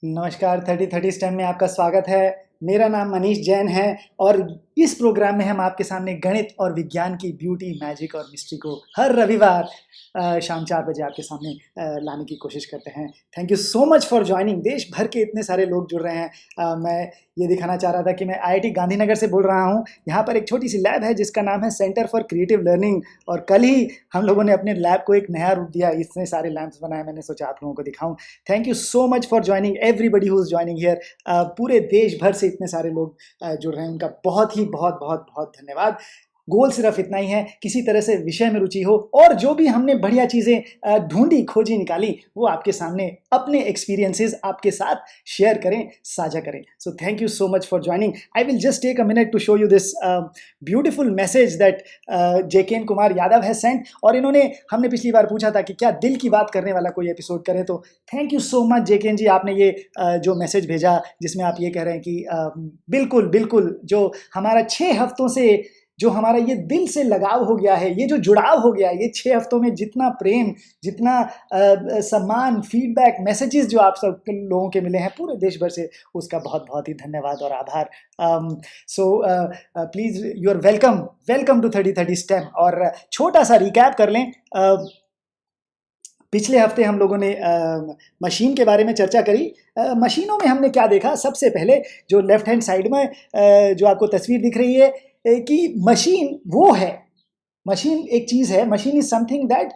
नमस्कार। 30-30 स्टेम में आपका स्वागत है। मेरा नाम मनीष जैन है और इस प्रोग्राम में हम आपके सामने गणित और विज्ञान की ब्यूटी, मैजिक और मिस्ट्री को हर रविवार शाम 4 बजे आपके सामने लाने की कोशिश करते हैं। Thank you so much for joining. देश भर के इतने सारे लोग जुड़ रहे हैं। मैं ये दिखाना चाह रहा था कि मैं IIT गांधीनगर से बोल रहा हूँ। यहाँ पर एक छोटी सी लैब है जिसका नाम है सेंटर फॉर क्रिएटिव लर्निंग, और कल ही हम लोगों ने अपने लैब को एक नया रूप दिया। इतने सारे लैब्स बनाए, मैंने सोचा आप लोगों को दिखाऊं। Thank you so much for joining everybody who is joining here. पूरे देश भर से इतने सारे लोग जुड़ रहे हैं, उनका बहुत ही बहुत बहुत बहुत धन्यवाद। गोल सिर्फ इतना ही है, किसी तरह से विषय में रुचि हो और जो भी हमने बढ़िया चीज़ें ढूंढी, खोजी, निकाली, वो आपके सामने अपने एक्सपीरियंसेस आपके साथ शेयर करें, साझा करें। So thank you so much for joining. I will just take a minute to show you this beautiful message that Jeken Kumar Yadav है सेंट। और इन्होंने, हमने पिछली बार पूछा था कि क्या दिल की बात करने वाला कोई एपिसोड करें, तो थैंक यू सो मच जेकेन जी, आपने ये जो मैसेज भेजा जिसमें आप ये कह रहे हैं कि बिल्कुल बिल्कुल जो हमारा 6 हफ्तों से जो हमारा ये दिल से लगाव हो गया है, ये जो जुड़ाव हो गया है, ये 6 हफ्तों में जितना प्रेम, जितना सम्मान, फीडबैक, मैसेजेस जो आप सब लोगों के मिले हैं पूरे देश भर से, उसका बहुत बहुत ही धन्यवाद और आभार। So please, you are welcome to 30-30 STEM. और छोटा सा रिकैप कर लें। पिछले हफ्ते हम लोगों ने मशीन के बारे में चर्चा करी। मशीनों में हमने क्या देखा? सबसे पहले जो लेफ्ट हैंड साइड में जो आपको तस्वीर दिख रही है कि मशीन वो है, मशीन एक चीज़ है, machine is something that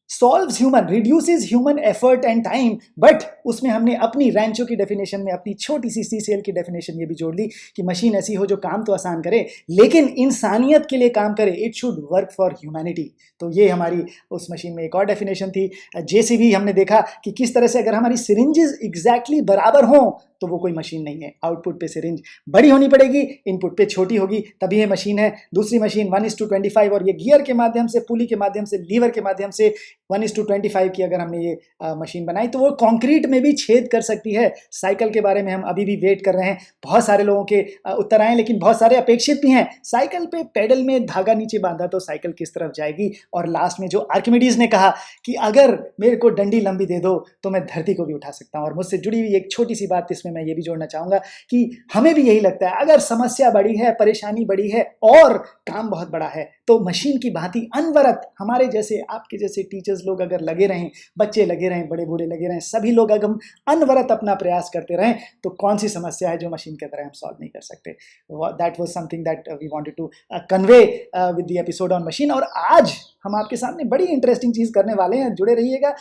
solves human, reduces human effort and time. But उसमें हमने अपनी रैंचो की डेफिनेशन में अपनी छोटी सी CCL की डेफिनेशन ये भी जोड़ दी कि मशीन ऐसी हो जो काम तो आसान करे लेकिन इंसानियत के लिए काम करे। It should work for humanity. तो ये हमारी उस मशीन में एक और डेफिनेशन थी। JCB हमने देखा कि किस तरह से अगर हमारी सिरिंजेस एग्जैक्टली बराबर हों तो वो कोई मशीन नहीं है। आउटपुट पे सिरिंज बड़ी होनी पड़ेगी, इनपुट पे छोटी होगी, तभी ये मशीन है। दूसरी मशीन 1:25, और ये गियर के माध्यम से, पुली के माध्यम से, लीवर के माध्यम से 1:25 की अगर हमने ये मशीन बनाई तो वो कंक्रीट में भी छेद कर सकती है। साइकिल के बारे में हम अभी भी वेट कर रहे हैं, बहुत सारे लोगों के उत्तर आए, लेकिन बहुत सारे अपेक्षित भी हैं। साइकिल पे पेडल में धागा नीचे बांधा तो साइकिल किस तरफ जाएगी? और लास्ट में जो आर्किमिडीज ने कहा कि अगर मेरे को डंडी लंबी दे दो तो मैं धरती को भी उठा सकता हूँ। और मुझसे जुड़ी हुई एक छोटी सी बात इसमें मैं ये भी जोड़ना चाहूँगा कि हमें भी यही लगता है, अगर समस्या बड़ी है, परेशानी बड़ी है और काम बहुत बड़ा है, तो मशीन की भांति अनवरत हमारे जैसे, आपके जैसे टीचर्स लोग अगर लगे रहें, बच्चे लगे रहें, बड़े बूढ़े लगे रहें, सभी लोग अगर हम अनवरत अपना प्रयास करते रहें तो कौन सी समस्या है जो मशीन की तरह हम सॉल्व नहीं कर सकते। That was something that we wanted to convey with the episode on machine. और आज हम आपके सामने बड़ी इंटरेस्टिंग चीज़ करने वाले हैं, जुड़े रहिएगा।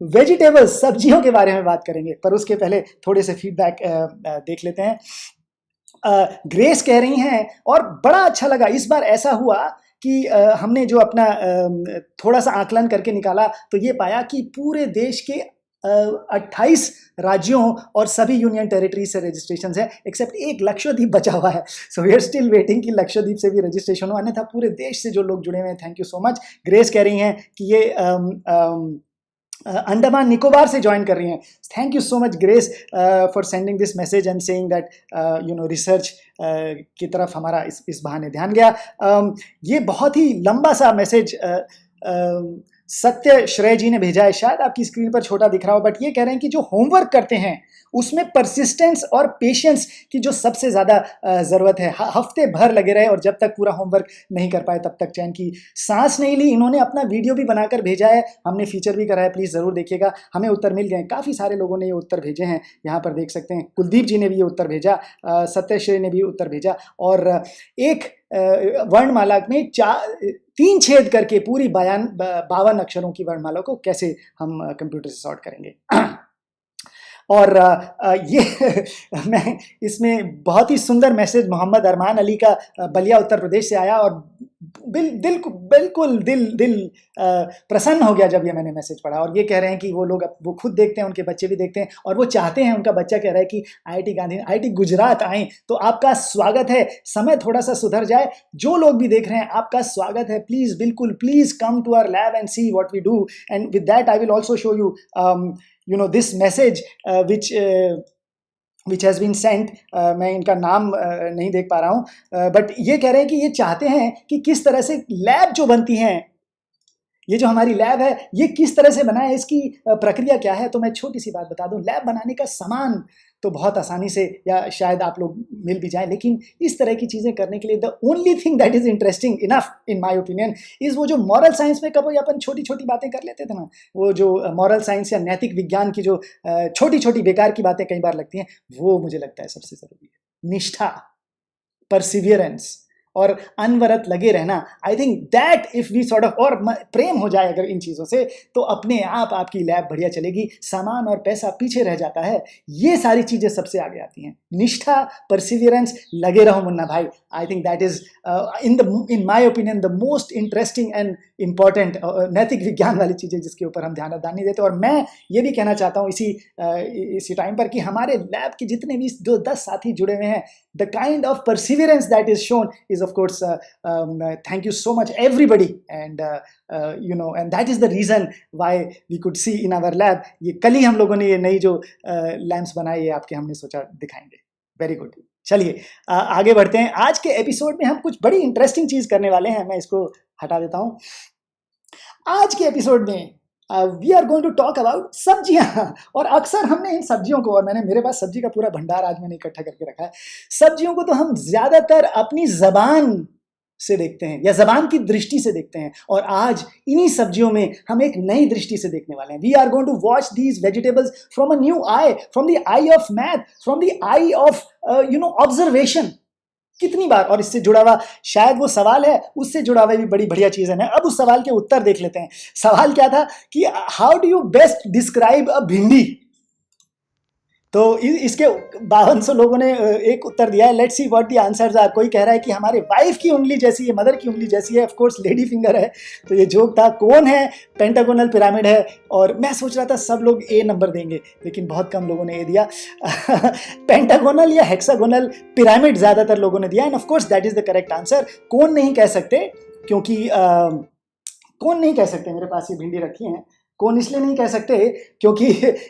वेजिटेबल्स, सब्जियों के बारे में बात करेंगे, पर उसके पहले थोड़े से फीडबैक देख लेते हैं। ग्रेस कह रही हैं, और बड़ा अच्छा लगा इस बार ऐसा हुआ कि हमने जो अपना थोड़ा सा आकलन करके निकाला तो ये पाया कि पूरे देश के 28 राज्यों और सभी यूनियन टेरिटरी से रजिस्ट्रेशन है, एक्सेप्ट एक लक्षद्वीप बचा हुआ है। So we are still waiting कि लक्षद्वीप से भी रजिस्ट्रेशन हो, अन्यथा पूरे देश से जो लोग जुड़े हुए हैं, thank you so much. Grace कह रही हैं कि ये अंडमान निकोबार से ज्वाइन कर रही हैं। Thank you so much grace for sending this message and saying that research की तरफ हमारा इस बहाने ध्यान गया। ये बहुत ही लंबा सा मैसेज सत्य श्रेय जी ने भेजा है, शायद आपकी स्क्रीन पर छोटा दिख रहा हो, बट ये कह रहे हैं कि जो होमवर्क करते हैं उसमें परसिस्टेंस और पेशेंस की जो सबसे ज़्यादा ज़रूरत है। हफ्ते भर लगे रहे और जब तक पूरा होमवर्क नहीं कर पाए तब तक चैन की सांस नहीं ली। इन्होंने अपना वीडियो भी बनाकर भेजा है, हमने फीचर भी करा है, प्लीज़ ज़रूर देखिएगा। हमें उत्तर मिल गए, काफ़ी सारे लोगों ने ये उत्तर भेजे हैं, यहाँ पर देख सकते हैं। कुलदीप जी ने भी ये उत्तर भेजा, सत्यश्री ने भी उत्तर भेजा, और एक वर्णमाला में 3 छेद करके पूरी 52 अक्षरों की वर्णमाला को कैसे हम कंप्यूटर से सॉर्ट करेंगे। और ये मैं इसमें बहुत ही सुंदर मैसेज मोहम्मद अरमान अली का बलिया उत्तर प्रदेश से आया, और बिल्कुल दिल प्रसन्न हो गया जब ये मैंने मैसेज पढ़ा। और ये कह रहे हैं कि वो खुद देखते हैं, उनके बच्चे भी देखते हैं, और वो चाहते हैं, उनका बच्चा कह रहा है कि IIT गुजरात आएँ। तो आपका स्वागत है, समय थोड़ा सा सुधर जाए, जो लोग भी देख रहे हैं आपका स्वागत है। प्लीज़, बिल्कुल please come to our lab and see what we do, and with that I will also show you this message which has been sent। मैं इनका नाम नहीं देख पा रहा हूँ, बट ये कह रहे हैं कि ये चाहते हैं कि किस तरह से लैब जो बनती हैं, ये जो हमारी लैब है ये किस तरह से बना है, इसकी प्रक्रिया क्या है। तो मैं छोटी सी बात बता दूं, लैब बनाने का सामान तो बहुत आसानी से या शायद आप लोग मिल भी जाए, लेकिन इस तरह की चीज़ें करने के लिए the only thing that is interesting enough in my opinion is वो जो मॉरल साइंस में कभी अपन छोटी छोटी बातें कर लेते थे ना, वो जो मॉरल साइंस या नैतिक विज्ञान की जो छोटी छोटी बेकार की बातें कई बार लगती हैं, वो मुझे लगता है सबसे ज़रूरी है। निष्ठा, परसिवियरेंस और अनवरत लगे रहना। I think that if we sort of, और प्रेम हो जाए अगर इन चीज़ों से, तो अपने आप आपकी लैब बढ़िया चलेगी। सामान और पैसा पीछे रह जाता है, ये सारी चीज़ें सबसे आगे आती हैं। निष्ठा, परसिवियरेंस, लगे रहो मुन्ना भाई। आई think that is in my opinion the most interesting and important नैतिक विज्ञान वाली चीज़ें जिसके ऊपर हम ध्यान नहीं देते। और मैं ये भी कहना चाहता हूँ इसी टाइम पर कि हमारे लैब के जितने भी जो 10 साथी जुड़े हुए हैं, the kind of perseverance that is shown is of course thank you so much everybody, and and that is the reason why we could see in our lab, ये कल ही हम लोगों ने ये नई जो लैंप्स बनाई है आपके, हमने सोचा दिखाएंगे। वेरी गुड, चलिए आगे बढ़ते हैं। आज के एपिसोड में हम कुछ बड़ी इंटरेस्टिंग चीज करने वाले हैं। मैं इसको हटा देता हूं। आज के एपिसोड में we are going to talk about सब्जियां। और अक्सर हमने इन सब्जियों को, और मेरे पास सब्जी का पूरा भंडार आज मैंने इकट्ठा करके रखा है, सब्जियों को तो हम ज्यादातर अपनी जबान से देखते हैं या जबान की दृष्टि से देखते हैं। और आज इन्हीं सब्जियों में हम एक नई दृष्टि से देखने वाले हैं। We are going to watch these vegetables from a new eye, from the eye of math, from the eye of observation. कितनी बार, और इससे जुड़ा हुआ शायद वो सवाल है, उससे जुड़ा हुआ भी बड़ी बढ़िया चीज है। अब उस सवाल के उत्तर देख लेते हैं। सवाल क्या था कि how do you best describe a भिंडी। तो इसके 5200 लोगों ने एक उत्तर दिया है। Let's see what the answers are. कोई कह रहा है कि हमारे वाइफ की उंगली जैसी है, मदर की उंगली जैसी है। ऑफ कोर्स लेडी फिंगर है, तो ये जोक था। कौन है? पेंटागोनल पिरामिड है। और मैं सोच रहा था सब लोग ए नंबर देंगे, लेकिन बहुत कम लोगों ने ए दिया। पेंटागोनल या हेक्सागोनल पिरामिड ज्यादातर लोगों ने दिया, end of course that is the correct answer. कौन नहीं कह सकते, क्योंकि कौन नहीं कह सकते, मेरे पास ये भिंडी रखी है। कौन इसलिए नहीं कह सकते क्योंकि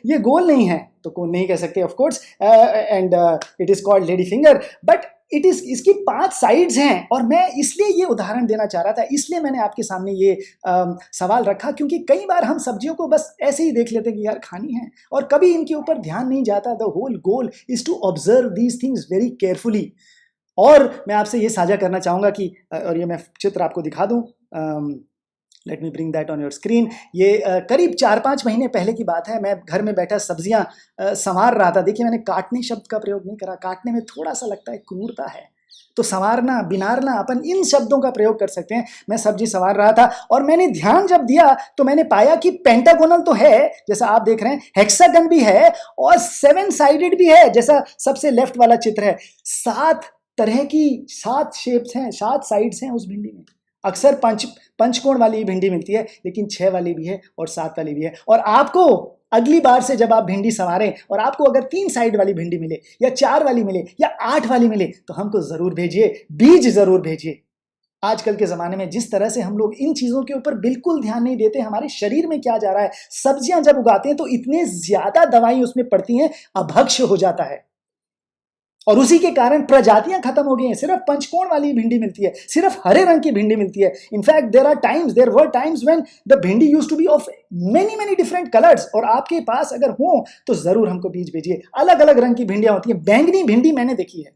ये गोल नहीं है, तो कौन नहीं कह सकते of course. And it is called lady finger, but it is, इसकी 5 साइड्स हैं। और मैं इसलिए ये उदाहरण देना चाह रहा था, इसलिए मैंने आपके सामने ये सवाल रखा, क्योंकि कई बार हम सब्जियों को बस ऐसे ही देख लेते हैं कि यार खानी है, और कभी इनके ऊपर ध्यान नहीं जाता। The whole goal is to observe these things very carefully. और मैं आपसे ये साझा करना चाहूँगा कि, और ये मैं चित्र आपको दिखा दूँ, let me bring that on your screen. ये करीब 4-5 महीने पहले की बात है। मैं घर में बैठा सब्जियां संवार रहा था। देखिए, मैंने काटने शब्द का प्रयोग नहीं करा, काटने में थोड़ा सा लगता है क्रूरता है, तो संवारना, बिनारना, अपन इन शब्दों का प्रयोग कर सकते हैं। मैं सब्जी संवार रहा था और मैंने ध्यान जब दिया तो मैंने पाया कि पेंटागोनल तो है जैसा आप देख रहे हैं, हेक्सागन भी है, और 7 साइडेड भी है जैसा सबसे लेफ्ट वाला चित्र है। 7 तरह की 7 शेप्स हैं, 7 साइड्स हैं उस भिंडी में। अक्सर पंचकोण वाली भिंडी मिलती है, लेकिन 6 वाली भी है और 7 वाली भी है। और आपको अगली बार से जब आप भिंडी संवारें और आपको अगर 3 साइड वाली भिंडी मिले या 4 वाली मिले या 8 वाली मिले, तो हमको जरूर भेजिए, बीज जरूर भेजिए। आजकल के ज़माने में जिस तरह से हम लोग इन चीज़ों के ऊपर बिल्कुल ध्यान नहीं देते, हमारे शरीर में क्या जा रहा है। सब्जियां जब उगाते हैं तो इतने ज़्यादा दवाई उसमें पड़ती हैं, अभक्ष्य हो जाता है, और उसी के कारण प्रजातियां खत्म हो गई हैं। सिर्फ पंचकोण वाली भिंडी मिलती है, सिर्फ हरे रंग की भिंडी मिलती है। In fact there were times when the bhindi used to be of many different colours. और आपके पास अगर हो तो जरूर हमको बीज भेजिए। अलग अलग रंग की भिंडियां होती हैं। बैंगनी भिंडी मैंने देखी है।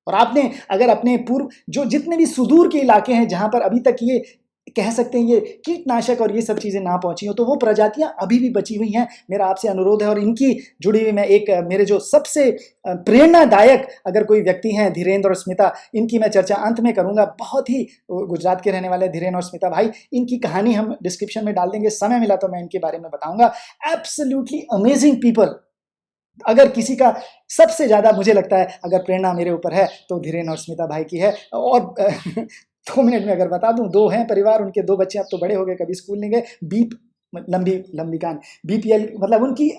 और आपने अगर अपने पूर्व जो जितने भी सुदूर के इलाके हैं जहां पर अभी तक ये कह सकते हैं ये कीटनाशक और ये सब चीज़ें ना पहुंची हो, तो वो प्रजातियां अभी भी बची हुई हैं। मेरा आपसे अनुरोध है, और इनकी जुड़ी हुई मैं एक मेरे जो सबसे प्रेरणादायक अगर कोई व्यक्ति हैं, धीरेन्द्र और स्मिता, इनकी मैं चर्चा अंत में करूंगा। बहुत ही गुजरात के रहने वाले धीरेन और स्मिता भाई, इनकी कहानी हम डिस्क्रिप्शन में डाल देंगे। समय मिला तो मैं इनके बारे में बताऊंगा। Absolutely amazing people. अगर किसी का सबसे ज़्यादा मुझे लगता है अगर प्रेरणा मेरे ऊपर है तो धीरेन और स्मिता भाई की है। और 2 मिनट में अगर बता दूं, 2 हैं परिवार, उनके 2 बच्चे अब तो बड़े हो गए, कभी स्कूल नहीं गए। लंबी कान बीपीएल, मतलब उनकी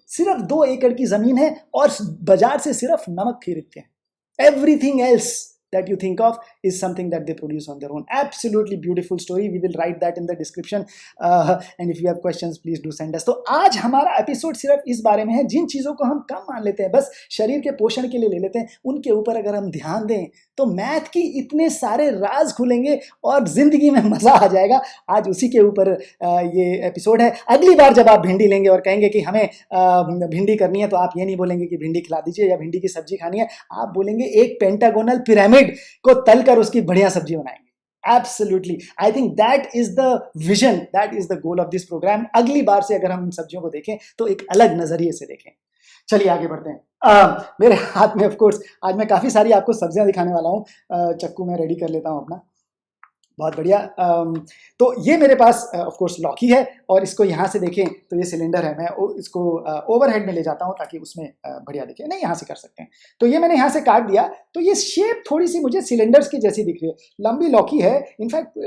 सिर्फ 2 एकड़ की जमीन है और बाजार से सिर्फ नमक खरीदते हैं। Everything else that you think of is something that they produce on their own. Absolutely beautiful story. We will write that in the description. And if you have questions, please do send us. तो आज हमारा episode सिर्फ इस बारे में है, जिन चीज़ों को हम कम मान लेते हैं, बस शरीर के पोषण के लिए ले लेते हैं, उनके ऊपर अगर हम ध्यान दें तो मैथ की इतने सारे राज खुलेंगे और जिंदगी में मजा आ जाएगा। आज उसी के ऊपर ये एपिसोड है। अगली बार जब आप भिंडी लेंगे और कहेंगे कि हमें भिंडी करनी है, तो आप ये नहीं बोलेंगे कि भिंडी खिला दीजिए या भिंडी की सब्जी खानी है, आप बोलेंगे एक पेंटागोनल पिरामिड को तलकर उसकी बढ़िया सब्जी बनाएंगे। Absolutely, I think that is the vision, that is the goal of this program. अगली बार से अगर हम इन सब्जियों को देखें तो एक अलग नजरिए से देखें। चलिए आगे बढ़ते हैं। मेरे हाथ में ऑफ कोर्स आज मैं काफ़ी सारी आपको सब्जियां दिखाने वाला हूँ। चक्कू मैं रेडी कर लेता हूँ अपना। बहुत बढ़िया। तो ये मेरे पास ऑफ कोर्स लौकी है और इसको यहाँ से देखें तो ये सिलेंडर है। मैं इसको ओवरहेड में ले जाता हूँ ताकि उसमें बढ़िया दिखे। नहीं, यहाँ से कर सकते हैं। तो ये मैंने यहाँ से काट दिया, तो ये शेप थोड़ी सी मुझे सिलेंडर्स की जैसी दिख रही है। लंबी लौकी है। इनफैक्ट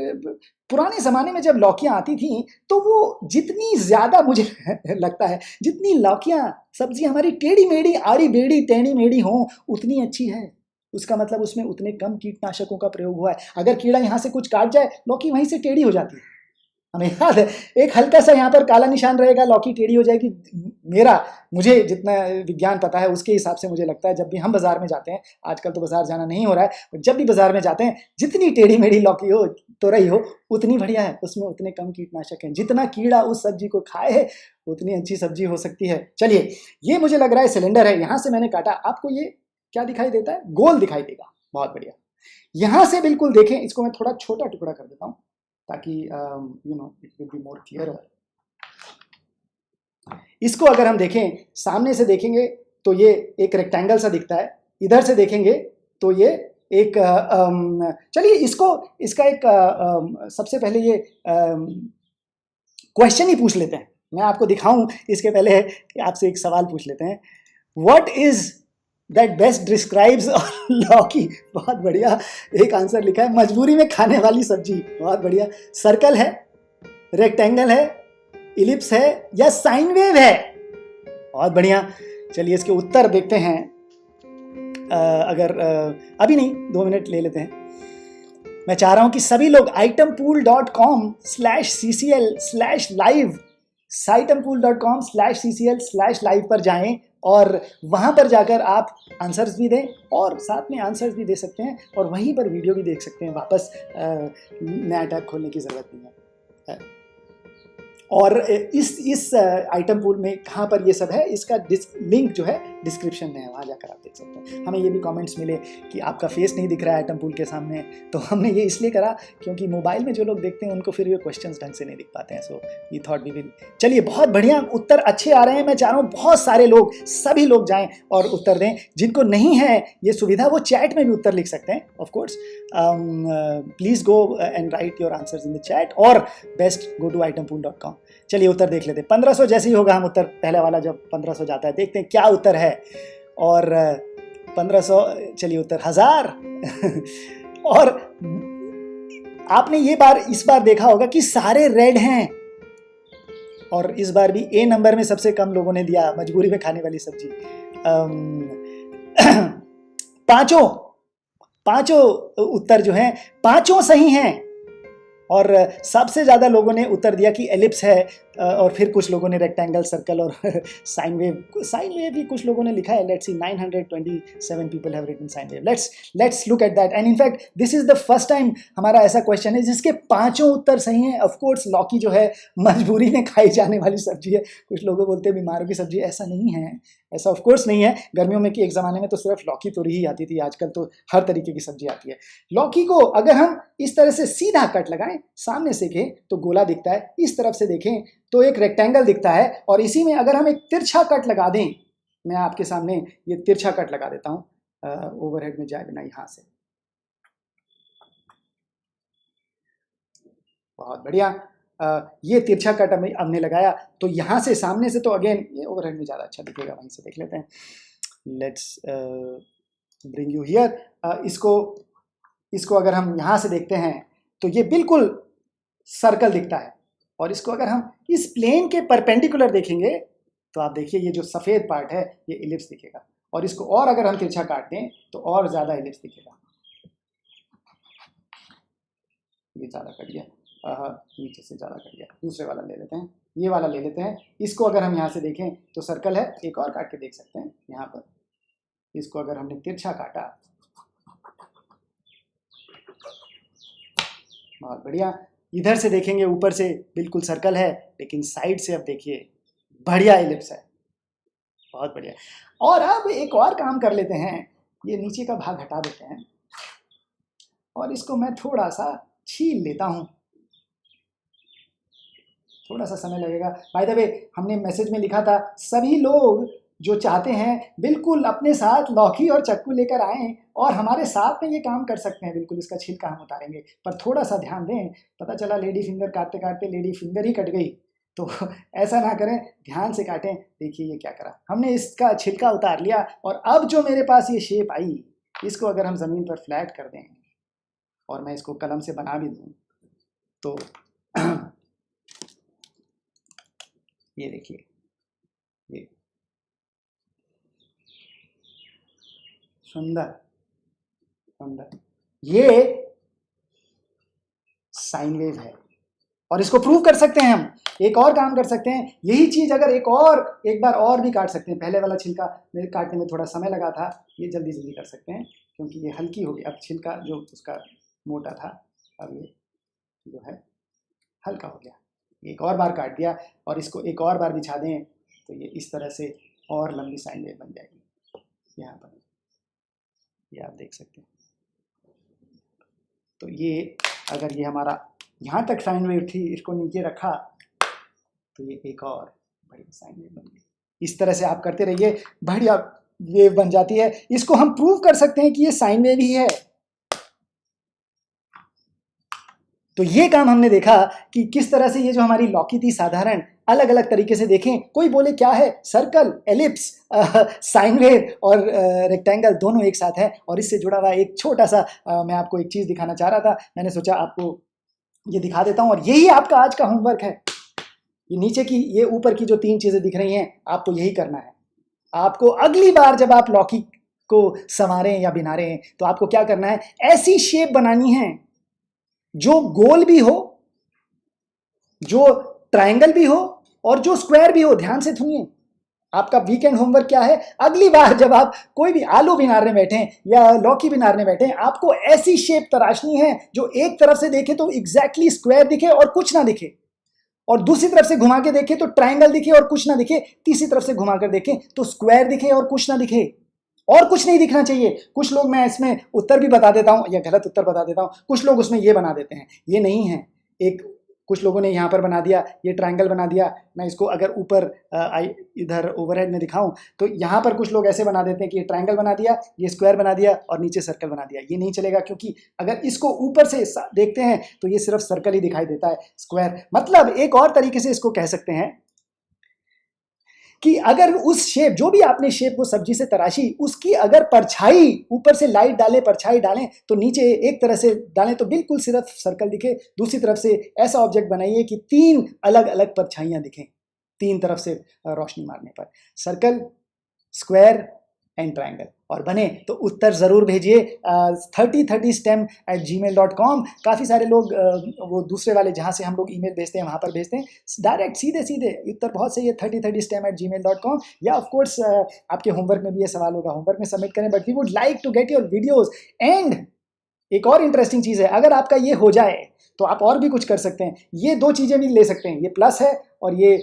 पुराने ज़माने में जब लौकियाँ आती थी तो वो जितनी ज़्यादा मुझे लगता है, जितनी लौकियाँ सब्जी हमारी टेढ़ी मेढ़ी, आड़ी बेड़ी, टेढ़ी मेढ़ी हों, उतनी अच्छी है। उसका मतलब उसमें उतने कम कीटनाशकों का प्रयोग हुआ है। अगर कीड़ा यहाँ से कुछ काट जाए, लौकी वहीं से टेढ़ी हो जाती है। हमें याद है, एक हल्का सा यहाँ पर काला निशान रहेगा, लौकी टेढ़ी हो जाएगी। मुझे जितना विज्ञान पता है उसके हिसाब से मुझे लगता है जब भी हम बाजार में जाते हैं, आजकल तो बाजार जाना नहीं हो रहा है, पर जब भी बाजार में जाते हैं, जितनी टेढ़ी मेढ़ी लौकी हो, तोरई हो, उतनी बढ़िया है। उसमें उतने कम कीटनाशक हैं। जितना कीड़ा उस सब्जी को खाए है, उतनी अच्छी सब्जी हो सकती है। चलिए, ये मुझे लग रहा है सिलेंडर है। यहाँ से मैंने काटा। आपको ये क्या दिखाई देता है? गोल दिखाई देगा। बहुत बढ़िया। यहां से बिल्कुल देखें, इसको मैं थोड़ा छोटा टुकड़ा कर देता हूं ताकि it will be more clear. इसको अगर हम देखें, सामने से देखेंगे तो ये एक रेक्टेंगल सा दिखता है। इधर से देखेंगे तो ये एक चलिए इसका एक सबसे पहले ये क्वेश्चन ही पूछ लेते हैं। मैं आपको दिखाऊं इसके पहले आपसे एक सवाल पूछ लेते हैं। What is that best describes लौकी? बहुत बढ़िया, एक आंसर लिखा है, मजबूरी में खाने वाली सब्जी। बहुत बढ़िया। सर्कल है, रेक्टेंगल है, इलिप्स है या साइन वेव है? बहुत बढ़िया। चलिए इसके उत्तर देखते हैं। अभी नहीं, 2 मिनट ले लेते हैं। मैं चाह रहा हूं कि सभी लोग itempool.com/ccl/live itempool.com/ccl/live पर जाएं और वहां पर जाकर आप आंसर्स भी दें और साथ में आंसर्स भी दे सकते हैं और वहीं पर वीडियो भी देख सकते हैं। वापस नया टैब खोलने की ज़रूरत नहीं है। और इस आइटम पूल में कहाँ पर ये सब है, इसका लिंक जो है डिस्क्रिप्शन में है, वहाँ जाकर आप देख सकते हैं। हमें ये भी कमेंट्स मिले कि आपका फेस नहीं दिख रहा है आइटम पूल के सामने, तो हमने ये इसलिए करा क्योंकि मोबाइल में जो लोग देखते हैं उनको फिर ये क्वेश्चंस ढंग से नहीं दिख पाते हैं। So we thought we will. चलिए, बहुत बढ़िया, उत्तर अच्छे आ रहे हैं। मैं चाह रहा हूँ बहुत सारे लोग, सभी लोग जाएँ और उत्तर दें। जिनको नहीं है ये सुविधा, वो चैट में भी उत्तर लिख सकते हैं। Of course please go and right your answers in the chat और बेस्ट गो टू itempool.com। चलिए उत्तर देख लेते हैं। 1500 जैसे ही होगा हम उत्तर, पहले वाला जब 1500 जाता है, देखते हैं क्या उत्तर है। और 1500, चलिए उत्तर 1000 और आपने इस बार देखा होगा कि सारे रेड हैं और इस बार भी ए नंबर में सबसे कम लोगों ने दिया, मजबूरी में खाने वाली सब्जी। पांचों उत्तर जो हैं, पांचों सही हैं और सबसे ज़्यादा लोगों ने उत्तर दिया कि एलिप्स है और फिर कुछ लोगों ने रेक्टेंगल, सर्कल और साइन वेव भी कुछ लोगों ने लिखा है। Let's see, 927 people have written sine wave. Let's look at that. And in fact this is the first time हमारा ऐसा क्वेश्चन है जिसके 5 उत्तर सही हैं। ऑफ कोर्स लौकी जो है मजबूरी में खाई जाने वाली सब्जी है। कुछ लोग बोलते हैं बीमारों की सब्जी, ऐसा नहीं है, ऐसा ऑफ कोर्स नहीं है। गर्मियों में कि एक ज़माने में तो सिर्फ लौकी तोरी ही आती थी, आजकल तो हर तरीके की सब्जी आती है। लौकी को अगर हम इस तरह से सीधा कट लगाएं, सामने से देखें तो गोला दिखता है, इस तरफ से देखें तो एक रेक्टेंगल दिखता है और इसी में अगर हम एक तिरछा कट लगा दें, मैं आपके सामने ये तिरछा कट लगा देता हूं, ओवरहेड में जाए बिना यहां से। बहुत बढ़िया। ये तिरछा कट हमने लगाया, तो यहां से सामने से तो अगेन ये ओवरहेड में ज़्यादा अच्छा दिखेगा, वहीं से देख लेते हैं। Let's bring you here. इसको अगर हम यहाँ से देखते हैं तो ये बिल्कुल सर्कल दिखता है और इसको अगर हम इस प्लेन के परपेंडिकुलर देखेंगे तो आप देखिए ये जो सफ़ेद पार्ट है ये इलिप्स दिखेगा और इसको और अगर हम तिरछा काट दें तो और ज़्यादा इलिप्स दिखेगा। ये ज़्यादा कट गया, नीचे से ज़्यादा कट गया, दूसरे वाला ले लेते हैं, ये वाला ले लेते हैं। इसको अगर हम यहाँ से देखें तो सर्कल है, एक और काट के देख सकते हैं यहाँ पर। इसको अगर हमने तिरछा काटा, बहुत बढ़िया। इधर से देखेंगे ऊपर से बिल्कुल सर्कल है, लेकिन साइड से अब देखिए बढ़िया एलिप्स है, बहुत बढ़िया। और अब एक और काम कर लेते हैं, ये नीचे का भाग हटा देते हैं और इसको मैं थोड़ा सा छील लेता हूँ, थोड़ा सा समय लगेगा। बाय द वे हमने मैसेज में लिखा था सभी लोग जो चाहते हैं बिल्कुल अपने साथ लौकी और चक्कू लेकर आएं और हमारे साथ में ये काम कर सकते हैं। बिल्कुल इसका छिलका हम उतारेंगे, पर थोड़ा सा ध्यान दें, पता चला लेडी फिंगर काटते काटते लेडी फिंगर ही कट गई, तो ऐसा ना करें, ध्यान से काटें। देखिए ये क्या करा, हमने इसका छिलका उतार लिया और अब जो मेरे पास ये शेप आई, इसको अगर हम ज़मीन पर फ्लैट कर दें और मैं इसको कलम से बना भी दूँ तो ये देखिए, ये सुंदर सुंदर, ये साइन वेव है और इसको प्रूव कर सकते हैं हम। एक और काम कर सकते हैं, यही चीज अगर एक बार और भी काट सकते हैं। पहले वाला छिलका मेरे काटने में थोड़ा समय लगा था, ये जल्दी जल्दी कर सकते हैं क्योंकि ये हल्की हो गई। अब छिलका जो उसका मोटा था, अब ये जो है हल्का हो गया। एक और बार काट दिया और इसको एक और बार बिछा दें तो ये इस तरह से और लंबी साइन वेव बन जाएगी। यहाँ पर ये आप देख सकते हैं। तो ये अगर ये हमारा यहाँ तक साइन वेव थी, इसको नीचे रखा तो ये एक और बड़ी साइन वेव बन गई। इस तरह से आप करते रहिए, बढ़िया वेव बन जाती है। इसको हम प्रूव कर सकते हैं कि ये साइन वेव ही है। तो ये काम हमने देखा कि किस तरह से ये जो हमारी लौकी थी साधारण, अलग अलग तरीके से देखें। कोई बोले क्या है, सर्कल, एलिप्स, साइन वेव और रेक्टेंगल दोनों एक साथ है। और इससे जुड़ा हुआ एक छोटा सा मैं आपको एक चीज़ दिखाना चाह रहा था, मैंने सोचा आपको ये दिखा देता हूँ। और यही आपका आज का होमवर्क है। ये नीचे की, ये ऊपर की जो 3 चीज़ें दिख रही हैं, आपको यही करना है। आपको अगली बार जब आप लौकी को संवारें या बिना रहे हैं तो आपको क्या करना है, ऐसी शेप बनानी है जो गोल भी हो, जो ट्रायंगल भी हो और जो स्क्वायर भी हो। ध्यान से सुनिए, आपका वीकेंड होमवर्क क्या है, अगली बार जब आप कोई भी आलू बिनारने बैठे या लौकी बिनारने बैठे, आपको ऐसी शेप तराशनी है जो एक तरफ से देखे तो एग्जैक्टली स्क्वायर दिखे और कुछ ना दिखे, और दूसरी तरफ से घुमा के देखे तो ट्रायंगल दिखे और कुछ ना दिखे, तीसरी तरफ से घुमा कर देखे तो स्क्वायर दिखे और कुछ ना दिखे, और कुछ नहीं दिखना चाहिए। कुछ लोग, मैं इसमें उत्तर भी बता देता हूं या गलत उत्तर बता देता हूं, कुछ लोग उसमें ये बना देते हैं, ये नहीं है। कुछ लोगों ने यहाँ पर बना दिया, ये ट्रायंगल बना दिया। मैं इसको अगर ऊपर इधर ओवरहेड में दिखाऊं तो यहाँ पर कुछ लोग ऐसे बना देते हैं कि ये ट्रायंगल बना दिया, ये स्क्वायर बना दिया और नीचे सर्कल बना दिया। ये नहीं चलेगा, क्योंकि अगर इसको ऊपर से देखते हैं तो ये सिर्फ सर्कल ही दिखाई देता है, स्क्वायर। मतलब एक और तरीके से इसको कह सकते हैं कि अगर उस शेप, जो भी आपने शेप वो सब्जी से तराशी, उसकी अगर परछाई, ऊपर से लाइट डालें, परछाई डालें तो नीचे एक तरह से डालें तो बिल्कुल सिर्फ सर्कल दिखे, दूसरी तरफ से ऐसा ऑब्जेक्ट बनाइए कि 3 अलग अलग परछाइयां दिखें 3 तरफ से रोशनी मारने पर, सर्कल, स्क्वायर एंड ट्रायंगल। और बने तो उत्तर ज़रूर भेजिए 3030stem@gmail.com। काफ़ी सारे लोग वो दूसरे वाले जहाँ से हम लोग ईमेल भेजते हैं वहाँ पर भेजते हैं, डायरेक्ट सीधे सीधे उत्तर बहुत सही है 3030stem@gmail.com। या ऑफ कोर्स आपके होमवर्क में भी ये सवाल होगा, होमवर्क में सबमिट करें। But we would like to get your videos. And एक और इंटरेस्टिंग चीज़ है, अगर आपका ये हो जाए तो आप और भी कुछ कर सकते हैं। ये 2 चीज़ें भी ले सकते हैं, ये प्लस है और ये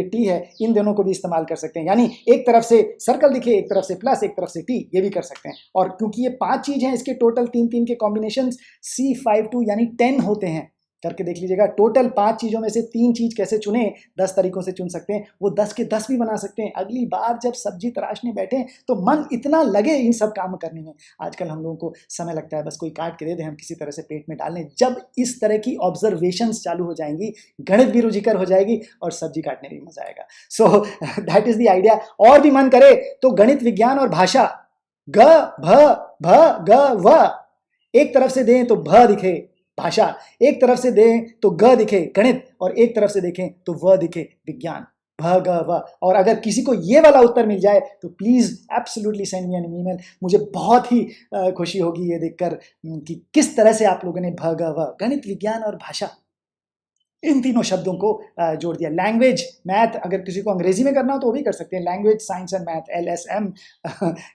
टी है, इन दोनों को भी इस्तेमाल कर सकते हैं। यानी एक तरफ से सर्कल दिखे, एक तरफ से प्लस, एक तरफ से टी, ये भी कर सकते हैं। और क्योंकि ये 5 चीज़ हैं, इसके टोटल 3 के कॉम्बिनेशन C52 यानी 10 होते हैं। करके देख लीजिएगा, टोटल 5 चीज़ों में से 3 चीज़ कैसे चुने, 10 तरीकों से चुन सकते हैं। वो 10 के 10 भी बना सकते हैं। अगली बार जब सब्जी तराशने बैठे तो मन इतना लगे इन सब काम करने में। आजकल हम लोगों को समय लगता है, बस कोई काट के दे दे, हम किसी तरह से पेट में डाल लें। जब इस तरह की ऑब्जर्वेशंस चालू हो जाएंगी, गणित भी रुचिकर हो जाएगी और सब्जी काटने में मजा आएगा। So that is the idea. और भी मन करे तो गणित, विज्ञान और भाषा, ग भ भ ग व, एक तरफ से दें तो भ दिखे भाषा, एक तरफ से दें तो ग दिखे गणित, और एक तरफ से देखें तो व दिखे विज्ञान। भगव। और अगर किसी को ये वाला उत्तर मिल जाए तो please absolutely send me an email. मुझे बहुत ही खुशी होगी ये देखकर कि किस तरह से आप लोगों ने भगव, गणित, विज्ञान और भाषा, इन तीनों शब्दों को जोड़ दिया। लैंग्वेज, मैथ, अगर किसी को अंग्रेजी में करना हो तो वो भी कर सकते हैं, language, science and math, LSM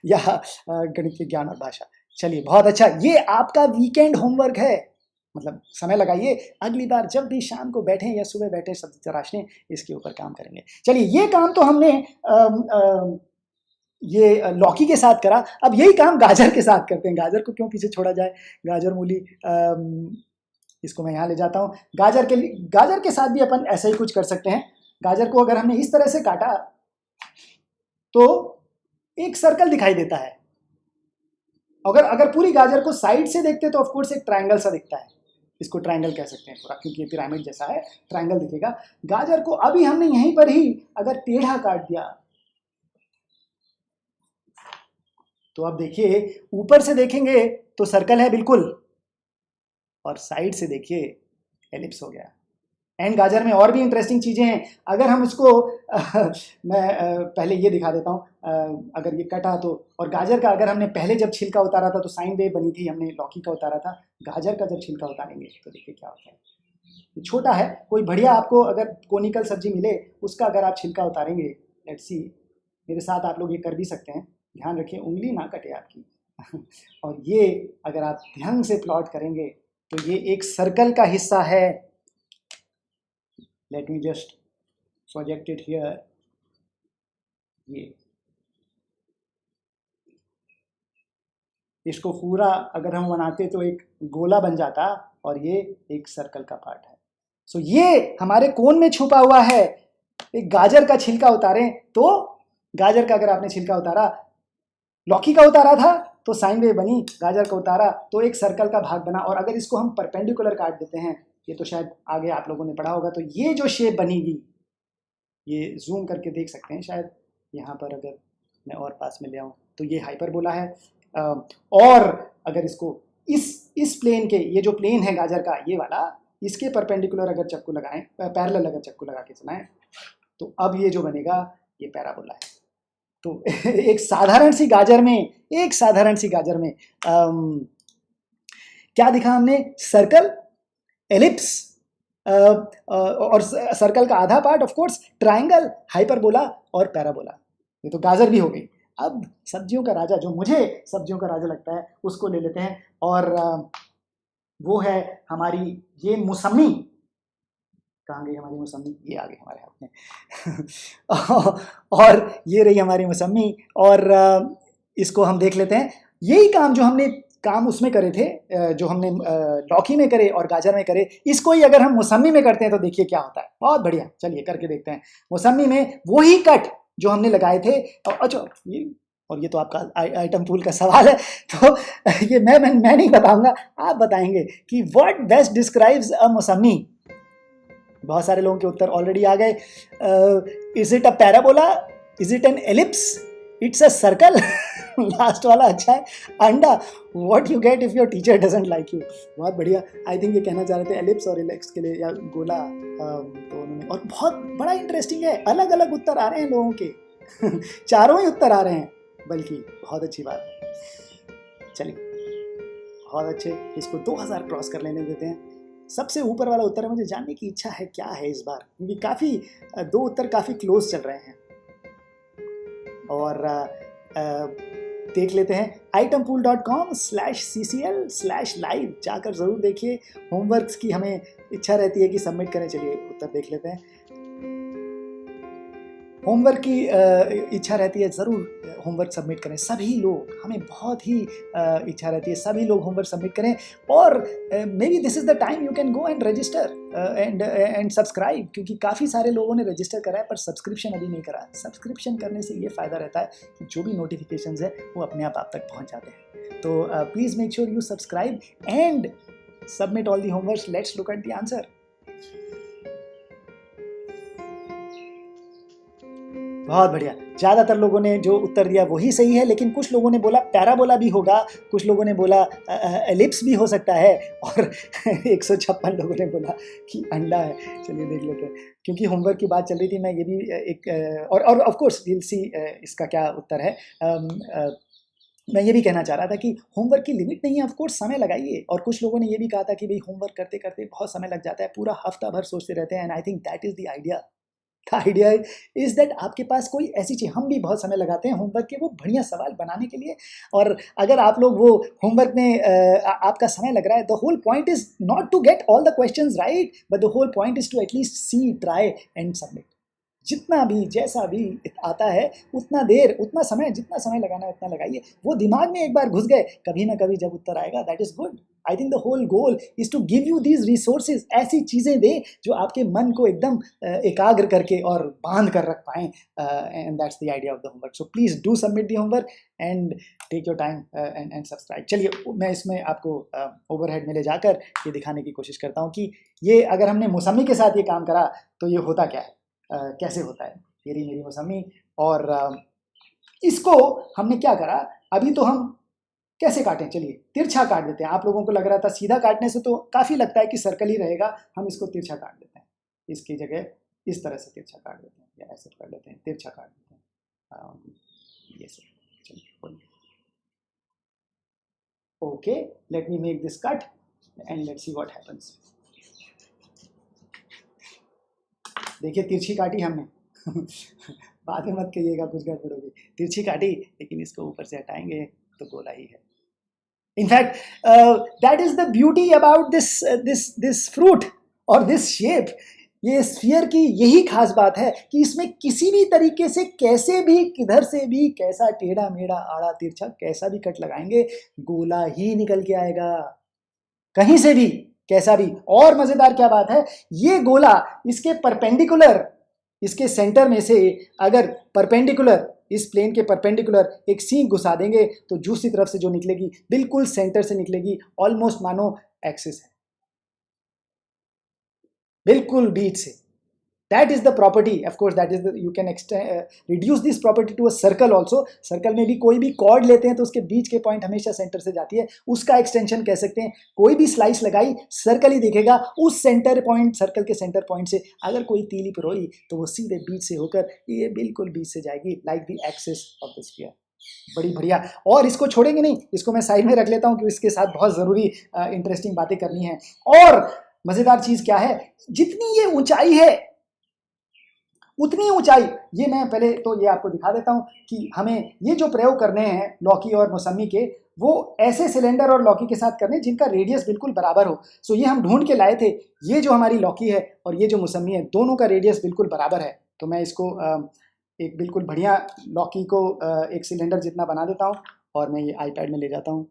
या गणित, विज्ञान और भाषा। चलिए बहुत अच्छा, ये आपका वीकेंड होमवर्क है, मतलब समय लगाइए, अगली बार जब भी शाम को बैठे या सुबह बैठे सब्जी तराशने, इसके ऊपर काम करेंगे। चलिए ये काम तो हमने ये लौकी के साथ करा, अब यही काम गाजर के साथ करते हैं। गाजर को क्यों पीछे छोड़ा जाए, गाजर, मूली, इसको मैं यहाँ ले जाता हूँ। गाजर के साथ भी अपन ऐसा ही कुछ कर सकते हैं। गाजर को अगर हमने इस तरह से काटा तो एक सर्कल दिखाई देता है। अगर पूरी गाजर को साइड से देखते तो ऑफ कोर्स एक ट्रायंगल सा दिखता है, इसको ट्रायंगल कह सकते हैं पूरा, क्योंकि ये पिरामिड जैसा है, ट्रायंगल दिखेगा। गाजर को अभी हमने यहीं पर ही अगर टेढ़ा काट दिया तो अब देखिए, ऊपर से देखेंगे तो सर्कल है बिल्कुल, और साइड से देखिए एलिप्स हो गया। एंड गाजर में और भी इंटरेस्टिंग चीजें हैं। अगर हम इसको मैं पहले ये दिखा देता हूँ, अगर ये कटा तो, और गाजर का अगर हमने पहले जब छिलका उतारा था तो साइन वेव बनी थी, हमने लौकी का उतारा था। गाजर का जब छिलका उतारेंगे तो देखिए क्या होता है। ये छोटा है, कोई बढ़िया आपको अगर कोनिकल सब्जी मिले उसका अगर आप छिलका उतारेंगे, लेट्स सी, मेरे साथ आप लोग ये कर भी सकते हैं, ध्यान रखिए उंगली ना कटे आपकी और ये अगर आप ध्यान से प्लॉट करेंगे तो ये एक सर्कल का हिस्सा है। Late me just project it here. ये इसको पूरा अगर हम बनाते तो एक गोला बन जाता, और ये एक सर्कल का पार्ट है। सो ये हमारे कोन में छुपा हुआ है। एक गाजर का छिलका उतारें तो, गाजर का अगर आपने छिलका उतारा, लौकी का उतारा था तो साइन वेव बनी, गाजर का उतारा तो एक सर्कल का भाग बना। और अगर इसको हम परपेंडिकुलर काट देते हैं, ये तो शायद आगे आप लोगों ने पढ़ा होगा, तो ये जो शेप बनेगी, ये जूम करके देख सकते हैं शायद यहाँ पर, अगर मैं और पास में ले आऊँ तो ये हाइपरबोला है। और अगर इसको इस प्लेन के, ये जो प्लेन है गाजर का ये वाला, इसके परपेंडिकुलर अगर चक्कू लगाएं, पैरेलल अगर चक्कू लगा के चलाएं, तो अब ये जो बनेगा ये पैराबोला है। तो एक साधारण सी गाजर में क्या दिखा हमने, सर्कल, एलिप्स, और सर्कल का आधा part of course, triangle, hyperbola और पैराबोला। ये तो गाजर भी हो गई। अब सब्जियों का राजा, जो मुझे सब्जियों का राजा लगता है, उसको ले लेते हैं, और वो है हमारी ये मौसमी। कहाँ गई हमारी मौसमी, ये आ गई हमारे हाथ में और ये रही हमारी मौसमी, और इसको हम देख लेते हैं। यही काम जो हमने काम उसमें करे थे, जो हमने लौकी में करे और गाजर में करे, इसको ही अगर हम मौसमी में करते हैं तो देखिए क्या होता है। बहुत बढ़िया, चलिए करके देखते हैं। मौसमी में वही कट जो हमने लगाए थे, अच्छा ये तो आपका आइटम पूल का सवाल है, तो ये मैं नहीं बताऊंगा, आप बताएंगे कि व्हाट बेस्ट डिस्क्राइब्स अ मौसमी। बहुत सारे लोगों के उत्तर ऑलरेडी आ गए। Is it a parabola, is it an ellipse, it's a circle last वाला अच्छा है, अंडा, what you get if your teacher doesn't like you. बहुत बढ़िया, आई थिंक ये कहना चाह रहे थे एलिप्स और एलिप्स के लिए, या गोला, तो उन्होंने, और बहुत बड़ा इंटरेस्टिंग है, अलग अलग उत्तर आ रहे हैं लोगों के चारों ही उत्तर आ रहे हैं, बल्कि बहुत अच्छी बात है। चलिए बहुत अच्छे, इसको 2000 क्रॉस कर लेने देते हैं। सबसे ऊपर वाला उत्तर है, मुझे जानने की इच्छा है क्या है इस बार, क्योंकि काफ़ी दो उत्तर काफ़ी क्लोज चल रहे हैं। और देख लेते हैं itempool.com/ccl/live, जाकर ज़रूर देखिए। होमवर्क्स की हमें इच्छा रहती है कि सबमिट करें। चलिए उत्तर देख लेते हैं। होमवर्क की इच्छा रहती है, ज़रूर होमवर्क सबमिट करें सभी लोग, हमें बहुत ही इच्छा रहती है सभी लोग होमवर्क सबमिट करें। और may be this is the time you can go and register and subscribe, क्योंकि काफ़ी सारे लोगों ने रजिस्टर करा है पर सब्सक्रिप्शन अभी नहीं करा। सब्सक्रिप्शन करने से ये फ़ायदा रहता है कि जो भी नोटिफिकेशंस है वो अपने आप तक पहुँच जाते हैं। तो please make sure you subscribe and submit all the homework. Let's look at the answer. बहुत बढ़िया। ज़्यादातर लोगों ने जो उत्तर दिया वही सही है, लेकिन कुछ लोगों ने बोला पैराबोला भी होगा, कुछ लोगों ने बोला एलिप्स भी हो सकता है, और 156 लोगों ने बोला कि अंडा है। चलिए देख लेते हैं, क्योंकि होमवर्क की बात चल रही थी, मैं ये भी एक और ऑफ कोर्स विल सी इसका क्या उत्तर है। मैं ये भी कहना चाह रहा था कि होमवर्क की लिमिट नहीं है, ऑफ कोर्स समय लगाइए। और कुछ लोगों ने ये भी कहा था कि भाई होमवर्क करते करते बहुत समय लग जाता है, पूरा हफ्ता भर सोचते रहते हैं, and I think that is the idea. The idea is that आपके पास कोई ऐसी चीज़, हम भी बहुत समय लगाते हैं होमवर्क के वो बढ़िया सवाल बनाने के लिए, और अगर आप लोग वो होमवर्क में आपका समय लग रहा है, the whole point is not to get all the questions right, but the whole point is to at least see, try and submit. जितना भी जैसा भी आता है उतना देर, उतना समय, जितना समय लगाना है उतना लगाइए। वो दिमाग में एक बार घुस गए, कभी ना कभी जब उत्तर आएगा, that is good. I think the whole goal is to give you these resources, ऐसी चीज़ें दे जो आपके मन को एकदम एकाग्र करके और बांध कर रख पाएँ, and that's the idea of the homework. So please do submit the homework and take your time and subscribe. चलिए, मैं इसमें आपको ओवरहेड में ले जाकर ये दिखाने की कोशिश करता हूँ कि ये अगर हमने मौसमी के साथ ये काम करा तो ये होता क्या है, कैसे होता है। ये रही मेरी मौसमी, और इसको हमने क्या करा, अभी तो हम कैसे काटें, चलिए तिरछा काट देते हैं। आप लोगों को लग रहा था सीधा काटने से तो काफ़ी लगता है कि सर्कल ही रहेगा, हम इसको तिरछा काट देते हैं। इसकी जगह इस तरह से तिरछा काट देते हैं, या ऐसे कर लेते हैं, तिरछा काट देते हैं, ये से। चलिए बोलिए, okay, let me make this cut and let's see what happens. देखिए तिरछी काटी हमने बाद में मत कहिएगा कुछ गड़बड़ होगी। तिरछी काटी, लेकिन इसको ऊपर से हटाएंगे तो गोला ही है। In fact that is the beauty about this fruit और दिस शेप। ये स्फीयर की यही खास बात है कि इसमें किसी भी तरीके से, कैसे भी, किधर से भी, कैसा टेढ़ा मेढ़ा, आड़ा तिरछा, कैसा भी कट लगाएंगे, गोला ही निकल के आएगा, कहीं से भी, कैसा भी। और मजेदार क्या बात है, ये गोला इसके परपेंडिकुलर, इसके सेंटर में से अगर परपेंडिकुलर, इस प्लेन के परपेंडिकुलर एक सींग घुसा देंगे तो दूसरी तरफ से जो निकलेगी बिल्कुल सेंटर से निकलेगी, ऑलमोस्ट मानो एक्सिस है, बिल्कुल बीच से। That is the property, of course, that is the, you can reduce this property to a circle also। Circle में भी कोई भी कॉर्ड लेते हैं तो उसके बीच के पॉइंट हमेशा सेंटर से जाती है, उसका एक्सटेंशन कह सकते हैं। कोई भी स्लाइस लगाई, सर्कल ही दिखेगा, उस सेंटर पॉइंट, सर्कल के सेंटर पॉइंट से अगर कोई तीली परोई तो वो सीधे बीच से होकर ये बिल्कुल बीच से जाएगी, like the axis of the sphere. बड़ी बढ़िया। और इसको छोड़ेंगे नहीं, इसको मैं साइड में रख लेता हूँ क्योंकि इसके साथ बहुत ज़रूरी इंटरेस्टिंग बातें करनी है। और मज़ेदार चीज़ क्या है, जितनी ये ऊंचाई है उतनी ऊंचाई, ये मैं पहले तो ये आपको दिखा देता हूं कि हमें ये जो प्रयोग करने हैं लौकी और मौसमी के, वो ऐसे सिलेंडर और लौकी के साथ करने जिनका रेडियस बिल्कुल बराबर हो। सो ये हम ढूंढ के लाए थे, ये जो हमारी लौकी है और ये जो मौसमी है, दोनों का रेडियस बिल्कुल बराबर है। तो मैं इसको एक बिल्कुल बढ़िया लौकी को एक सिलेंडर जितना बना देता हूँ, और मैं ये आईपैड में ले जाता हूँ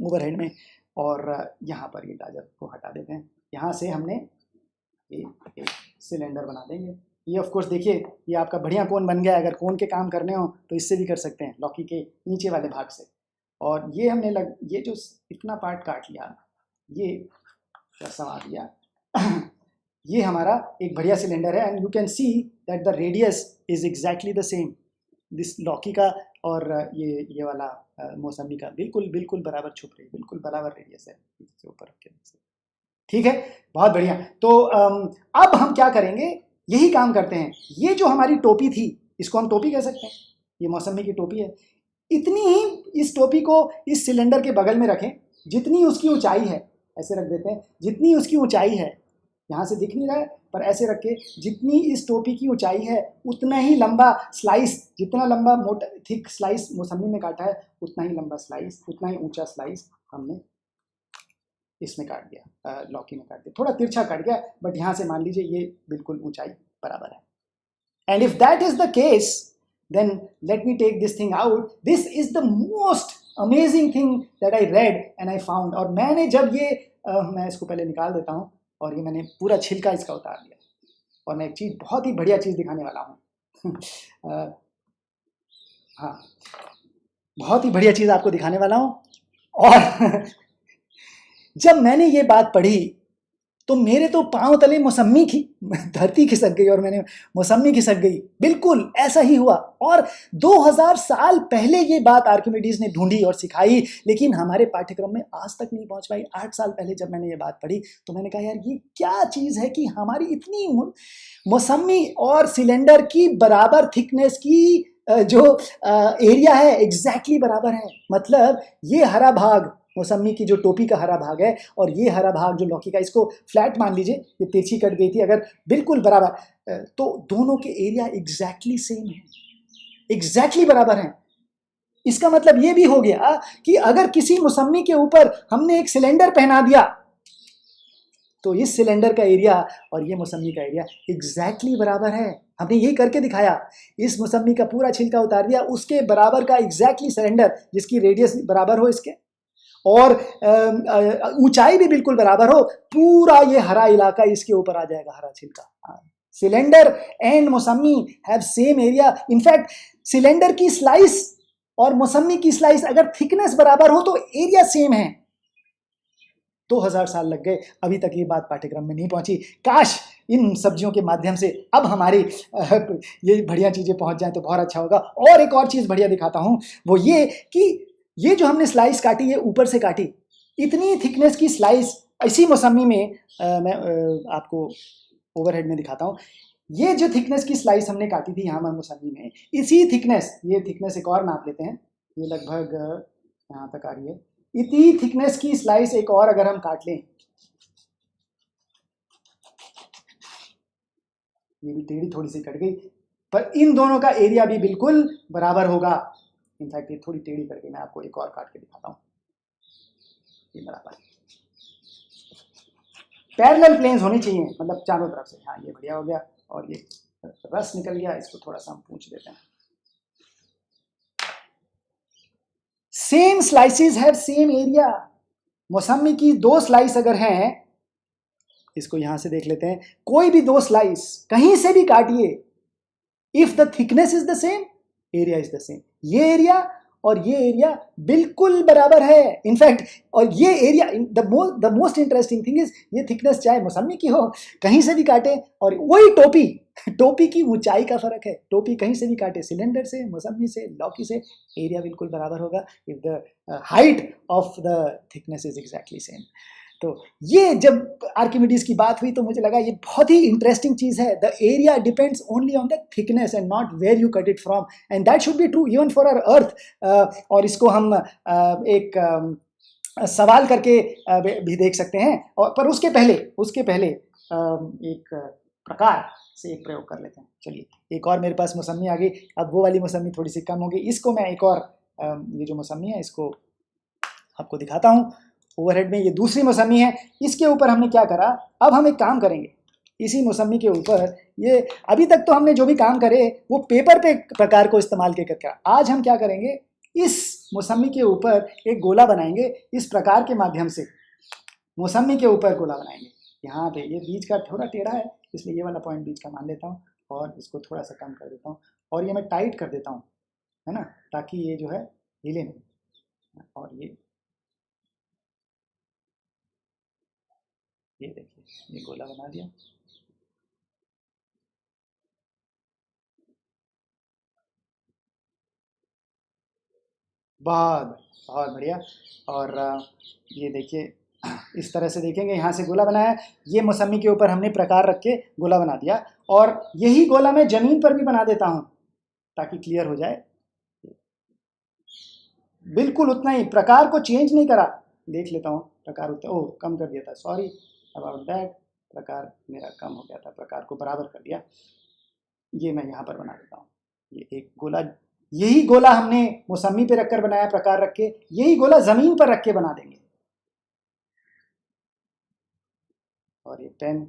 ओवरहेड में, और यहाँ पर ये गाजर को हटा देते हैं। यहाँ से हमने एक सिलेंडर बना देंगे। ये ऑफ कोर्स देखिए, ये आपका बढ़िया कोन बन गया। अगर कोन के काम करने हो तो इससे भी कर सकते हैं, लौकी के नीचे वाले भाग से। और ये हमने ये जो इतना पार्ट काट लिया, ये समा दिया ये हमारा एक बढ़िया सिलेंडर है, and you can see that the radius is exactly the same, this लौकी का और ये वाला मौसमी का बिल्कुल बिल्कुल बराबर छुप रही, बिल्कुल बराबर रेडियस है इससे ऊपर रख के। ठीक है, बहुत बढ़िया। तो अब हम क्या करेंगे, यही काम करते हैं। ये जो हमारी टोपी थी, इसको हम टोपी कह सकते हैं, ये मौसमी की टोपी है। इतनी ही इस टोपी को इस सिलेंडर के बगल में रखें, जितनी उसकी ऊंचाई है, ऐसे रख देते हैं, जितनी उसकी ऊंचाई है, यहाँ से दिख नहीं रहा है पर ऐसे रख के, जितनी इस टोपी की ऊंचाई है उतना ही लंबा स्लाइस, जितना लंबा मोटा थिक स्लाइस मौसमी में काटा है, उतना ही लंबा स्लाइस, उतना ही ऊंचा स्लाइस हमने इसमें काट दिया, लौकी में काट दिया। थोड़ा तिरछा काट गया, बट यहाँ से मान लीजिए ये बिल्कुल ऊंचाई बराबर है। And if that is the case, then let me take this thing out. This is the most amazing thing that I read and I found. और मैंने जब ये मैं इसको पहले निकाल देता हूँ, और ये मैंने पूरा छिलका इसका उतार दिया, और मैं एक चीज़, बहुत ही बढ़िया चीज़ दिखाने वाला हूँ हाँ, बहुत ही बढ़िया चीज़ आपको दिखाने वाला हूँ। और जब मैंने ये बात पढ़ी तो मेरे तो पांव तले मौसम्मी की धरती खिसक गई और मैंने मौसम्मी खिसक गई। बिल्कुल ऐसा ही हुआ। और 2000 साल पहले ये बात आर्किमिडीज ने ढूंढी और सिखाई, लेकिन हमारे पाठ्यक्रम में आज तक नहीं पहुंच पाई। 8 साल पहले जब मैंने ये बात पढ़ी तो मैंने कहा यार ये क्या चीज है कि हमारी इतनी मौसम्मी और सिलेंडर की बराबर थिकनेस की जो एरिया है एग्जैक्टली बराबर है। मतलब ये हरा भाग मौसम्मी की जो टोपी का हरा भाग है और ये हरा भाग जो लौकी का, इसको फ्लैट मान लीजिए, ये तिरछी कट गई थी, अगर बिल्कुल बराबर, तो दोनों के एरिया एग्जैक्टली सेम है, एग्जैक्टली बराबर है। इसका मतलब ये भी हो गया कि अगर किसी मौसम्मी के ऊपर हमने एक सिलेंडर पहना दिया तो इस सिलेंडर का एरिया और ये मौसम्मी का एरिया एग्जैक्टली बराबर है। हमने यही करके दिखाया। इस मौसम्मी का पूरा छिलका उतार दिया, उसके बराबर का एग्जैक्टली सिलेंडर जिसकी रेडियस बराबर हो इसके और ऊंचाई भी बिल्कुल बराबर हो, पूरा ये हरा इलाका इसके ऊपर आ जाएगा, हरा छिलका। Cylinder and mosambi have same area. In fact cylinder की स्लाइस और मौसम्मी की स्लाइस अगर थिकनेस बराबर हो तो एरिया सेम है। 2000 साल लग गए, अभी तक ये बात पाठ्यक्रम में नहीं पहुंची। काश इन सब्जियों के माध्यम से अब हमारी ये बढ़िया चीजें पहुंच जाए तो बहुत अच्छा होगा। और एक और चीज बढ़िया दिखाता हूं, वो ये कि ये जो हमने स्लाइस काटी, ये ऊपर से काटी, इतनी थिकनेस की स्लाइस इसी मौसम्मी में मैं आपको ओवरहेड में दिखाता हूँ। ये जो थिकनेस की स्लाइस हमने काटी थी यहाँ मौसम्मी में, इसी थिकनेस, ये थिकनेस एक और नाप लेते हैं, ये लगभग यहाँ तक आ रही है। इतनी थिकनेस की स्लाइस एक और अगर हम काट लें, ये भी टेढ़ी थोड़ी सी कट गई, पर इन दोनों का एरिया भी बिल्कुल बराबर होगा। इनफैक्ट ये थोड़ी टेढ़ी करके मैं आपको एक और काट के दिखाता हूँ, ये बराबर। पैरेलल प्लेन्स होनी चाहिए, मतलब चारों तरफ से। हाँ, ये बढ़िया हो गया। और ये रस निकल गया, इसको थोड़ा सा हम पूंछ देते हैं। Same slices have same area. मौसम्मी की 2 स्लाइस अगर हैं, इसको यहां से देख लेते हैं, कोई भी 2 स्लाइस कहीं से भी काटिए, if the thickness is the same, area is the same. ये एरिया और ये एरिया बिल्कुल बराबर है। इनफैक्ट और ये area, the most interesting thing is, ये थिकनेस चाहे मौसम्मी की हो, कहीं से भी काटे, और वही टोपी की ऊंचाई का फर्क है। टोपी कहीं से भी काटे, सिलेंडर से, मौसम्मी से, लौकी से, एरिया बिल्कुल बराबर होगा if the height of the thickness is exactly same. तो ये जब आर्किमिडीज की बात हुई तो मुझे लगा ये बहुत ही इंटरेस्टिंग चीज है। The area depends only on the thickness and not where you cut it from, and that should be true even for our earth. और इसको हम एक सवाल करके भी देख सकते हैं, और पर उसके पहले एक प्रकार से एक प्रयोग कर लेते हैं। चलिए, एक और मेरे पास मौसम्मी आ गई। अब वो वाली मौसम्मी थोड़ी सी कम हो गई, इसको मैं एक और ये जो मौसम्मी है इसको आपको दिखाता हूँ। ओवरहेड में ये दूसरी मौसम्मी है, इसके ऊपर हमने क्या करा, अब हम एक काम करेंगे इसी मौसम्मी के ऊपर। ये अभी तक तो हमने जो भी काम करे वो पेपर पे प्रकार को इस्तेमाल करके, आज हम क्या करेंगे, इस मौसम्मी के ऊपर एक गोला बनाएंगे। इस प्रकार के माध्यम से मौसम्मी के ऊपर गोला बनाएंगे। यहाँ पे ये बीच का थोड़ा टेढ़ा है, इसलिए ये वाला पॉइंट बीच का मान लेता हूँ और इसको थोड़ा सा कम कर देता हूँ, और ये मैं टाइट कर देता हूँ, है ना, ताकि ये जो है हिले नहीं। और ये देखिए, ये गोला बना दिया। बहुत बहुत बढ़िया। और ये देखिए, इस तरह से देखेंगे, यहाँ से गोला बनाया, ये मौसम्मी के ऊपर हमने प्रकार रख के गोला बना दिया, और यही गोला मैं जमीन पर भी बना देता हूँ ताकि क्लियर हो जाए। बिल्कुल उतना ही, प्रकार को चेंज नहीं करा। देख लेता हूँ प्रकार उतना, ओह कम कर दिया था, सॉरी अबाउट दैट, प्रकार मेरा कम हो गया था, प्रकार को बराबर कर दिया। ये मैं यहाँ पर बना देता हूँ। ये एक गोला, यही गोला हमने मौसम्मी पे रखकर बनाया प्रकार रख के, यही गोला जमीन पर रख के बना देंगे। और ये पेन,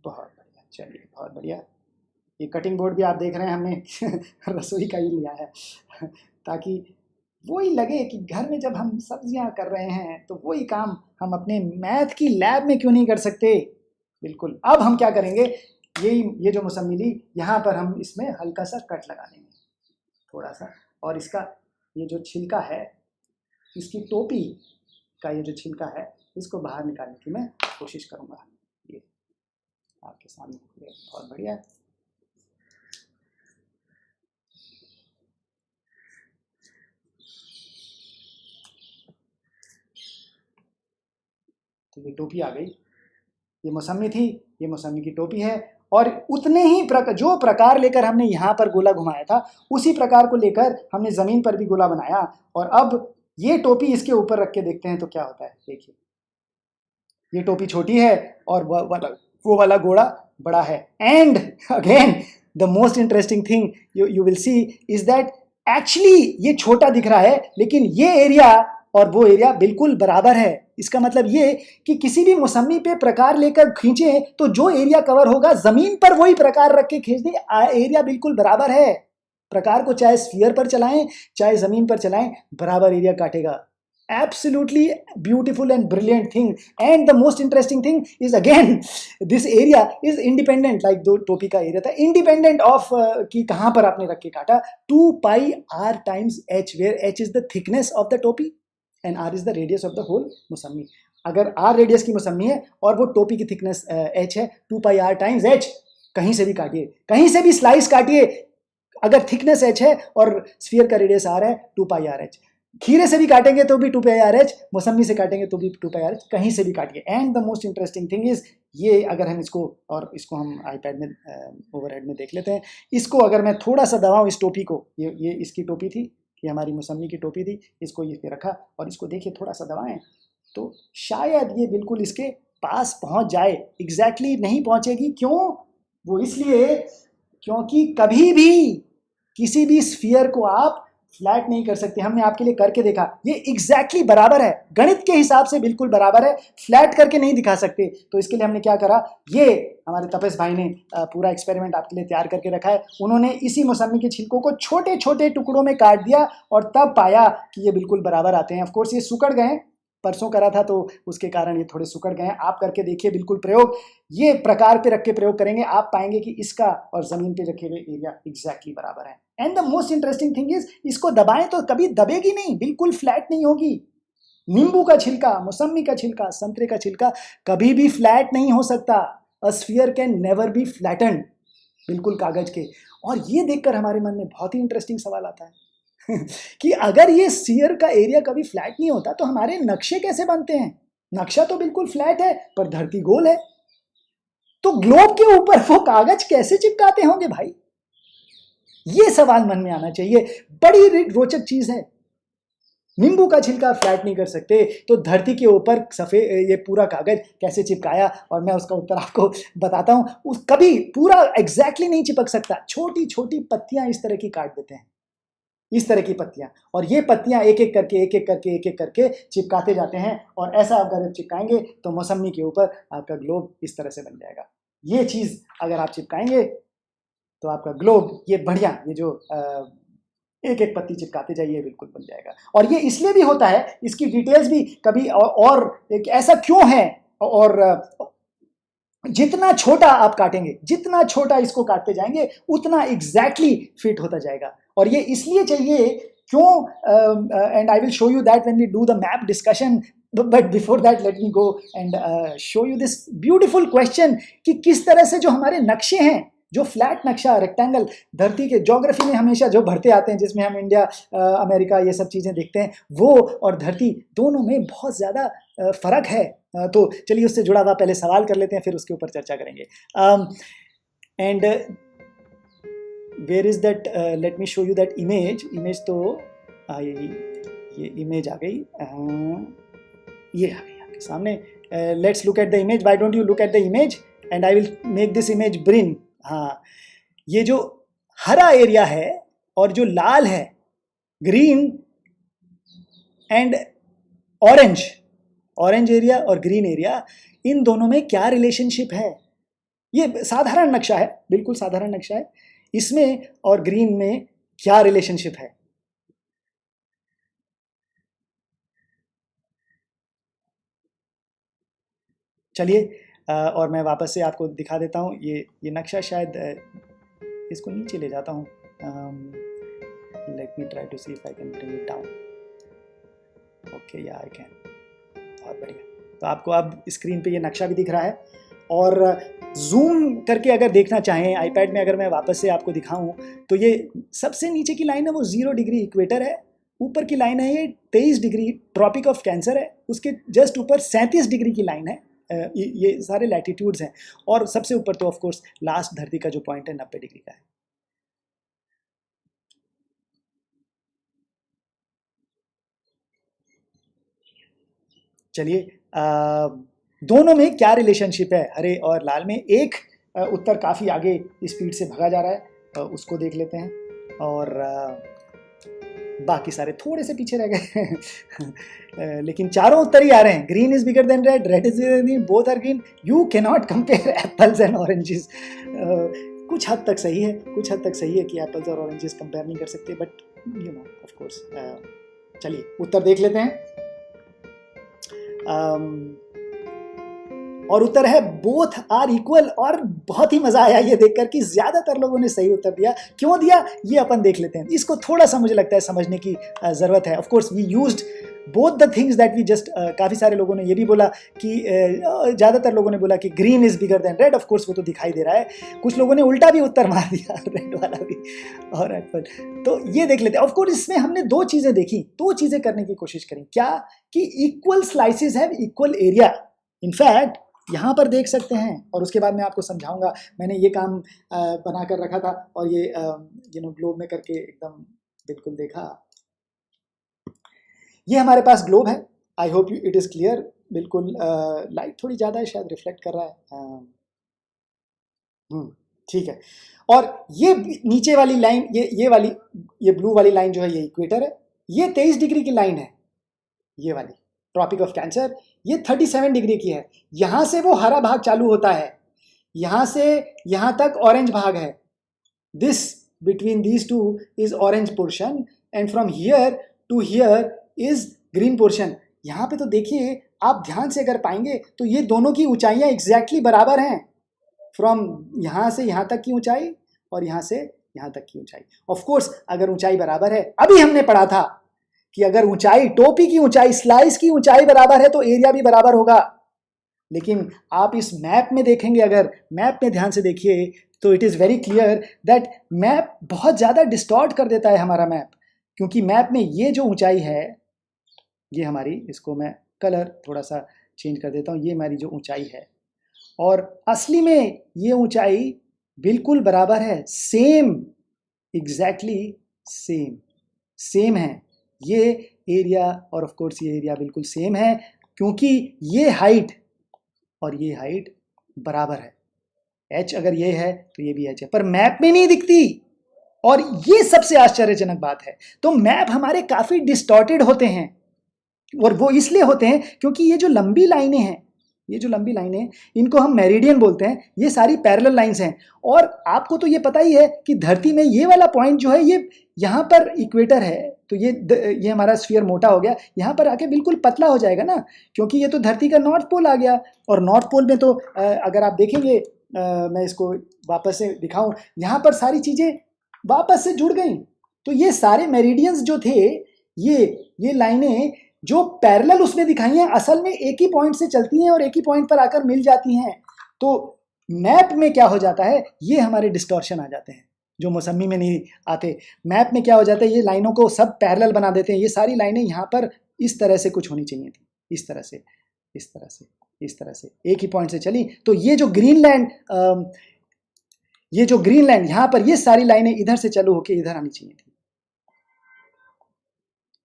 बहुत बढ़िया, चलिए बहुत बढ़िया। ये कटिंग बोर्ड भी आप देख रहे हैं, हमने रसोई का ही लिया है ताकि वही लगे कि घर में जब हम सब्जियां कर रहे हैं तो वही काम हम अपने मैथ की लैब में क्यों नहीं कर सकते। बिल्कुल। अब हम क्या करेंगे, ये जो मौसम्मी ली, यहाँ पर हम इसमें हल्का सा कट लगा देंगे थोड़ा सा, और इसका ये जो छिलका है, इसकी टोपी का ये जो छिलका है, इसको बाहर निकालने की मैं कोशिश करूँगा। ये आपके सामने, ये बहुत बढ़िया। तो ये टोपी आ गई, ये मौसमी थी, ये मौसमी की टोपी है। और उतने ही जो प्रकार लेकर हमने यहाँ पर गोला घुमाया था, उसी प्रकार को लेकर हमने ज़मीन पर भी गोला बनाया। और अब ये टोपी इसके ऊपर रख के देखते हैं तो क्या होता है। देखिए, ये टोपी छोटी है और वो वाला घोड़ा बड़ा है। And again the most interesting thing you will see is that actually ये छोटा दिख रहा है, लेकिन ये एरिया और वो एरिया बिल्कुल बराबर है। इसका मतलब ये कि किसी भी मौसमी पे प्रकार लेकर खींचे तो जो एरिया कवर होगा, जमीन पर वही प्रकार रख के खींच दे, एरिया बिल्कुल बराबर है। प्रकार को चाहे स्फीयर पर चलाएं चाहे जमीन पर चलाएं, बराबर एरिया काटेगा। Absolutely beautiful and brilliant thing. And the most interesting thing is again this area is independent, like दो टोपी का एरिया था, independent of कि कहाँ पर आपने रख के काटा। 2 pi r times h, where h is the thickness of the टोपी and r is the radius of the whole मौसमी। अगर r रेडियस की मौसमी है और वो टोपी की थिकनेस h है, 2 pi r times h, कहीं से भी काटिए, कहीं से भी स्लाइस काटिए, अगर थिकनेस h है और स्फीयर का रेडियस r है, 2 pi r h। खीरे से भी काटेंगे तो भी 2 pi r h, मौसमी से काटेंगे तो भी 2 pi r h, कहीं से भी काटिए। And the most interesting thing is ये, अगर हम इसको, और इसको हम आईपैड में ओवरहेड में देख लेते हैं, इसको अगर मैं थोड़ा सा दबाऊं इस टोपी को, ये इसकी टोपी थी, ये हमारी मौसमी की टोपी थी, इसको ये रखा और इसको देखिए थोड़ा सा दबाएं तो शायद ये बिल्कुल इसके पास पहुंच जाए। एग्जैक्टली नहीं पहुंचेगी, क्यों? वो इसलिए क्योंकि कभी भी किसी भी स्फीयर को आप फ्लैट नहीं कर सकते। हमने आपके लिए करके देखा, ये एग्जैक्टली बराबर है, गणित के हिसाब से बिल्कुल बराबर है, फ्लैट करके नहीं दिखा सकते। तो इसके लिए हमने क्या करा, ये हमारे तपेश भाई ने पूरा एक्सपेरिमेंट आपके लिए तैयार करके रखा है। उन्होंने इसी मौसमी के छिलकों को छोटे छोटे टुकड़ों में काट दिया और तब पाया कि ये बिल्कुल बराबर आते हैं। ऑफकोर्स ये सुकड़ गए, परसों करा था तो उसके कारण ये थोड़े सुकड़ गए हैं। आप करके देखिए बिल्कुल प्रयोग, ये प्रकार पे रख के प्रयोग करेंगे, आप पाएंगे कि इसका और जमीन पे रखे हुए एरिया एग्जैक्टली बराबर है। And the most interesting thing is, इसको दबाएं तो कभी दबेगी नहीं, बिल्कुल फ्लैट नहीं होगी। नींबू का छिलका, मौसमी का छिलका, संतरे का छिलका कभी भी फ्लैट नहीं हो सकता। A sphere can never be flattened, बिल्कुल कागज के। और ये देखकर हमारे मन में बहुत ही इंटरेस्टिंग सवाल आता है कि अगर ये स्फीयर का एरिया कभी फ्लैट नहीं होता तो हमारे नक्शे कैसे बनते हैं? नक्शा तो बिल्कुल फ्लैट है पर धरती गोल है, तो ग्लोब के ऊपर वो कागज कैसे चिपकाते होंगे भाई? ये सवाल मन में आना चाहिए। बड़ी रोचक चीज है। नींबू का छिलका फ्लैट नहीं कर सकते तो धरती के ऊपर सफेद ये पूरा कागज कैसे चिपकाया? और मैं उसका उत्तर आपको बताता हूं। उस कभी पूरा एग्जैक्टली नहीं चिपक सकता, छोटी छोटी पत्तियां इस तरह की काट देते हैं, इस तरह की पत्तियां, और ये पत्तियां एक एक करके चिपकाते जाते हैं। और ऐसा अगर आप चिपकाएंगे तो मौसमी के ऊपर आपका ग्लोब इस तरह से बन जाएगा। ये चीज अगर आप चिपकाएंगे तो आपका ग्लोब, ये बढ़िया, ये जो एक एक पत्ती चिपकाते जाइए बिल्कुल बन जाएगा। और ये इसलिए भी होता है, इसकी डिटेल्स भी कभी और ऐसा क्यों है, और जितना छोटा आप काटेंगे, जितना छोटा इसको काटते जाएंगे, उतना एग्जैक्टली फिट होता जाएगा। और ये इसलिए चाहिए क्यों, and I will show you that when we do the map discussion. But before that let me go and show you this beautiful question कि किस तरह से जो हमारे नक्शे हैं, जो फ्लैट नक्शा, रेक्टेंगल, धरती के ज्योग्राफी में हमेशा जो भरते आते हैं, जिसमें हम इंडिया, अमेरिका, ये सब चीज़ें देखते हैं, वो और धरती दोनों में बहुत ज़्यादा फर्क है। तो चलिए उससे जुड़ा हुआ पहले सवाल कर लेते हैं, फिर उसके ऊपर चर्चा करेंगे। And where is that, let me show you that image तो ये इमेज आ गई, ये आ गई आपके सामने। Let's look at the image. Why don't you look at the image and I will make this image Brin. हाँ, ये जो हरा एरिया है और जो लाल है, ग्रीन एंड ऑरेंज एरिया और ग्रीन एरिया, इन दोनों में क्या रिलेशनशिप है? ये साधारण नक्शा है, बिल्कुल साधारण नक्शा है, इसमें और ग्रीन में क्या रिलेशनशिप है? चलिए और मैं वापस से आपको दिखा देता हूँ। ये नक्शा शायद इसको नीचे ले जाता हूँ। Let me try to see if I can bring it down. Okay, या आई कैन। बहुत बढ़िया। तो आपको अब स्क्रीन पे ये नक्शा भी दिख रहा है। और जूम करके अगर देखना चाहें आईपैड में, अगर मैं वापस से आपको दिखाऊं, तो ये सबसे नीचे की लाइन है वो 0 डिग्री इक्वेटर है, ऊपर की लाइन है ये 23 डिग्री ट्रॉपिक ऑफ कैंसर है, उसके जस्ट ऊपर 37 डिग्री की लाइन है। ये सारे लैटिट्यूड्स हैं, और सबसे ऊपर तो ऑफ कोर्स लास्ट धरती का जो पॉइंट है 90 डिग्री का है। चलिए, दोनों में क्या रिलेशनशिप है हरे और लाल में? एक उत्तर काफ़ी आगे स्पीड से भगा जा रहा है, उसको देख लेते हैं, और बाकी सारे थोड़े से पीछे रह गए लेकिन चारों उत्तर ही आ रहे हैं। Green is bigger than red, red is bigger than green, both are green, you can not compare apples and oranges. कुछ हद तक सही है, कुछ हद तक सही है कि एप्पल्स और ऑरेंजेस कंपेयर नहीं कर सकते, but you know of course. चलिए उत्तर देख लेते हैं। और उत्तर है बोथ आर इक्वल, और बहुत ही मजा आया ये देखकर कि ज्यादातर लोगों ने सही उत्तर दिया। क्यों दिया ये अपन देख लेते हैं। इसको थोड़ा सा मुझे लगता है समझने की जरूरत है। Of course we used both the things that we just, काफी सारे लोगों ने ये भी बोला कि ज्यादातर लोगों ने बोला कि green is bigger than red. Of course वो तो दिखाई दे रहा है। कुछ लोगों ने उल्टा भी उत्तर मार दिया, रेड वाला भी और एप्पल। तो ये देख लेते हैं। ऑफ कोर्स इसमें हमने दो चीजें देखी, दो चीजें करने की कोशिश करी। क्या कि equal slices have equal area. In fact यहाँ पर देख सकते हैं, और उसके बाद मैं आपको समझाऊंगा। मैंने ये काम बना कर रखा था, और ये ग्लोब में करके एकदम बिल्कुल देखा। ये हमारे पास ग्लोब है। I hope you it is clear. बिल्कुल लाइट थोड़ी ज़्यादा है, शायद रिफ्लेक्ट कर रहा है। ठीक है। और ये नीचे वाली लाइन, ये ब्लू वाली लाइन जो है ये इक्वेटर है। ये 23 डिग्री की लाइन है, ये वाली ट्रॉपिक ऑफ कैंसर। ये 37 डिग्री की है। यहां से वो हरा भाग चालू होता है, यहां से यहां तक ऑरेंज भाग है। This between these two is orange portion, and from here to here is green portion. यहां पे तो देखिए, आप ध्यान से अगर पाएंगे तो ये दोनों की ऊंचाइयां एग्जैक्टली बराबर हैं। फ्रॉम यहां से यहां तक की ऊंचाई, और यहां से यहां तक की ऊंचाई। ऑफ कोर्स अगर ऊंचाई बराबर है, अभी हमने पढ़ा था कि अगर ऊंचाई, टोपी की ऊंचाई, स्लाइस की ऊंचाई बराबर है तो एरिया भी बराबर होगा। लेकिन आप इस मैप में देखेंगे, अगर मैप में ध्यान से देखिए, तो it is very clear that map बहुत ज्यादा डिस्टॉर्ट कर देता है हमारा मैप। क्योंकि मैप में ये जो ऊंचाई है, ये हमारी, इसको मैं कलर थोड़ा सा चेंज कर देता हूं, ये हमारी जो ऊंचाई है, और असली में ये ऊंचाई बिल्कुल बराबर है, सेम, एग्जैक्टली सेम है। ये एरिया और ऑफ कोर्स ये एरिया बिल्कुल सेम है, क्योंकि ये हाइट और ये हाइट बराबर है। h अगर ये है तो ये भी h है, पर मैप में नहीं दिखती। और ये सबसे आश्चर्यजनक बात है। तो मैप हमारे काफी डिस्टॉर्टेड होते हैं, और वो इसलिए होते हैं क्योंकि ये जो लंबी लाइनें हैं, इनको हम मेरिडियन बोलते हैं। ये सारी पैरेलल लाइंस हैं। और आपको तो ये पता ही है कि धरती में ये वाला पॉइंट जो है, ये यहाँ पर इक्वेटर है, तो ये हमारा स्फीयर मोटा हो गया, यहाँ पर आके बिल्कुल पतला हो जाएगा ना, क्योंकि ये तो धरती का नॉर्थ पोल आ गया। और नॉर्थ पोल में तो अगर आप देखेंगे, मैं इसको वापस से दिखाऊं, यहाँ पर सारी चीजें वापस से जुड़ गई। तो ये सारे मेरिडियंस जो थे, ये लाइनें जो पैरेलल उसमें दिखाई हैं, असल में एक ही पॉइंट से चलती हैं और एक ही पॉइंट पर आकर मिल जाती हैं। तो मैप में क्या हो जाता है, ये हमारे डिस्टॉर्शन आ जाते हैं जो मौसम्मी में नहीं आते। मैप में क्या हो जाता है, ये लाइनों को सब पैरेलल बना देते हैं। ये सारी लाइनें यहाँ पर इस तरह से कुछ होनी चाहिए थी, इस तरह से, इस तरह से, इस तरह से, एक ही पॉइंट से चली। तो ये जो ग्रीनलैंड यहाँ पर, ये सारी लाइनें इधर से चालू होकर इधर आनी चाहिए थी,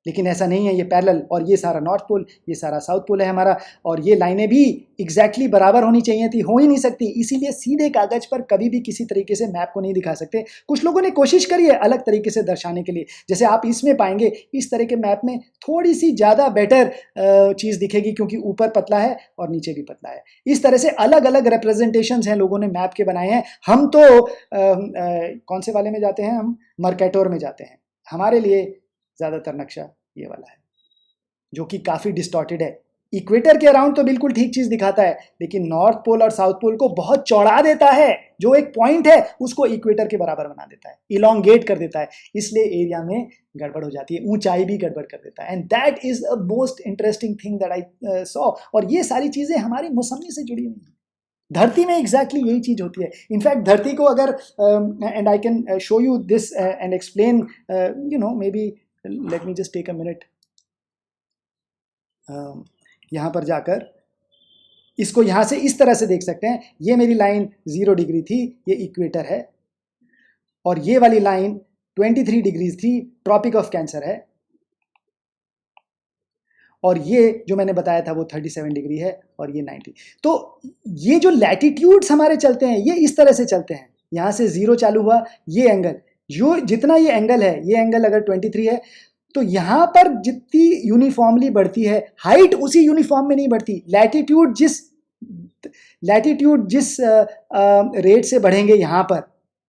लेकिन ऐसा नहीं है। ये पैरेलल, और ये सारा नॉर्थ पोल, ये सारा साउथ पोल है हमारा, और ये लाइनें भी एग्जैक्टली बराबर होनी चाहिए थी, हो ही नहीं सकती। इसीलिए सीधे कागज पर कभी भी किसी तरीके से मैप को नहीं दिखा सकते। कुछ लोगों ने कोशिश करी है अलग तरीके से दर्शाने के लिए, जैसे आप इसमें पाएंगे, इस तरह के मैप में थोड़ी सी ज़्यादा बेटर चीज़ दिखेगी, क्योंकि ऊपर पतला है और नीचे भी पतला है। इस तरह से अलग अलग रिप्रेजेंटेशन हैं लोगों ने मैप के बनाए हैं। हम तो कौन से वाले में जाते हैं, हम मर्केटोर में जाते हैं। हमारे लिए ज़्यादातर नक्शा ये वाला है, जो कि काफ़ी डिस्टॉर्टेड है। इक्वेटर के अराउंड तो बिल्कुल ठीक चीज दिखाता है, लेकिन नॉर्थ पोल और साउथ पोल को बहुत चौड़ा देता है। जो एक पॉइंट है उसको इक्वेटर के बराबर बना देता है, इलोंगेट कर देता है, इसलिए एरिया में गड़बड़ हो जाती है, ऊंचाई भी गड़बड़ कर देता है। And that is a most interesting thing that I saw. और ये सारी चीजें हमारी मौसमी से जुड़ी हुई हैं। धरती में एग्जैक्टली यही चीज होती है। इनफैक्ट धरती को अगर and I can show you this and explain, you know, maybe let me just take a minute. यहाँ पर जाकर इसको यहाँ से इस तरह से देख सकते हैं। ये मेरी लाइन 0 डिग्री थी, ये इक्वेटर है, और ये वाली लाइन 23 डिग्रीज थी, ट्रॉपिक ऑफ कैंसर है, और ये जो मैंने बताया था वो 37 डिग्री है, और ये 90। तो ये जो लैटिट्यूड्स हमारे चलते हैं ये इस तरह से चलते हैं। यहाँ से 0 चालू हुआ, ये एंगल, जो जितना ये एंगल है, ये एंगल अगर 23 है, तो यहाँ पर जितनी यूनिफॉर्मली बढ़ती है हाइट उसी यूनिफॉर्म में नहीं बढ़ती। लैटिट्यूड जिस रेट से बढ़ेंगे यहाँ पर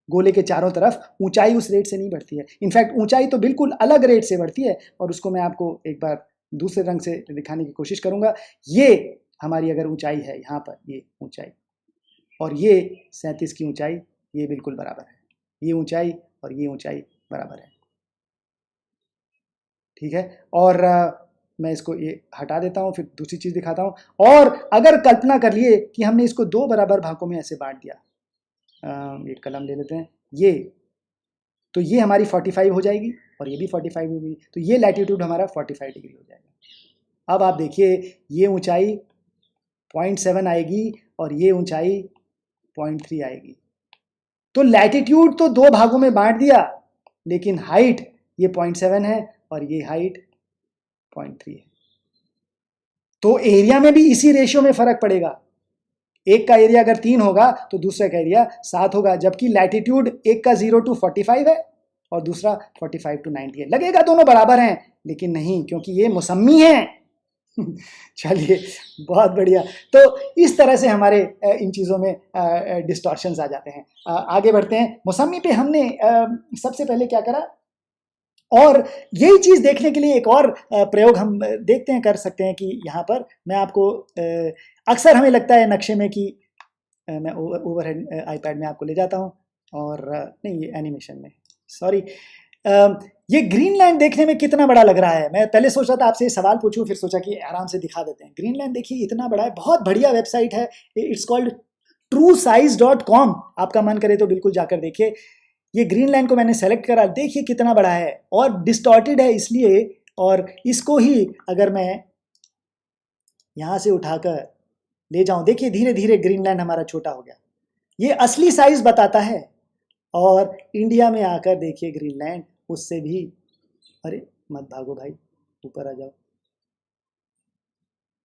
गोले के चारों तरफ, ऊंचाई उस रेट से नहीं बढ़ती है। इनफैक्ट ऊंचाई तो बिल्कुल अलग रेट से बढ़ती है, और उसको मैं आपको एक बार दूसरे रंग से दिखाने की कोशिश करूंगा। ये हमारी अगर ऊंचाई है यहाँ पर, ये ऊंचाई, और ये 37 की ऊंचाई, ये बिल्कुल बराबर है। ये ऊंचाई और ये ऊंचाई बराबर है, ठीक है। और मैं इसको ये हटा देता हूँ, फिर दूसरी चीज़ दिखाता हूँ। और अगर कल्पना कर लिए कि हमने इसको 2 बराबर भागों में ऐसे बांट दिया, एक कलम ले लेते हैं, ये, तो ये हमारी 45 हो जाएगी, और ये भी 45 होगी, तो ये लैटिट्यूड हमारा 45 डिग्री हो जाएगा। अब आप देखिए, ये ऊंचाई 0.7 आएगी और ये ऊंचाई 0.3 आएगी। तो लैटिट्यूड तो 2 भागों में बांट दिया, लेकिन हाइट ये 0.7 है और ये हाइट 0.3 है। तो एरिया में भी इसी रेशियो में फर्क पड़ेगा। एक का एरिया अगर 3 होगा तो दूसरे का एरिया 7 होगा, जबकि लैटिट्यूड एक का 0 to 45 है और दूसरा 45 to 90 है। लगेगा दोनों बराबर हैं, लेकिन नहीं, क्योंकि ये मौसमी है। चलिए, बहुत बढ़िया। तो इस तरह से हमारे इन चीज़ों में डिस्टॉर्शंस आ जाते हैं। आगे बढ़ते हैं। मौसमी पे हमने सबसे पहले क्या करा, और यही चीज़ देखने के लिए एक और प्रयोग हम देखते हैं, कर सकते हैं कि यहाँ पर मैं आपको, अक्सर हमें लगता है नक्शे में कि मैं ओवरहेड आईपैड में आपको ले जाता हूँ, और नहीं, ये एनिमेशन में, सॉरी। ये ग्रीनलैंड देखने में कितना बड़ा लग रहा है। मैं पहले सोच रहा था आपसे सवाल पूछूं, फिर सोचा कि आराम से दिखा देते हैं। ग्रीनलैंड देखिए इतना बड़ा है, बहुत बढ़िया वेबसाइट है, इट्स कॉल्ड truesize.com। आपका मन करे तो बिल्कुल जाकर देखिए। ये ग्रीनलैंड को मैंने सेलेक्ट करा, देखिए कितना बड़ा है, और डिस्टॉर्टेड है इसलिए, और इसको ही अगर मैं यहाँ से उठाकर ले जाऊं, देखिए धीरे धीरे ग्रीनलैंड हमारा छोटा हो गया। ये असली साइज बताता है, और इंडिया में आकर देखिए ग्रीनलैंड उससे भी, अरे मत भागो भाई, ऊपर आ जाओ,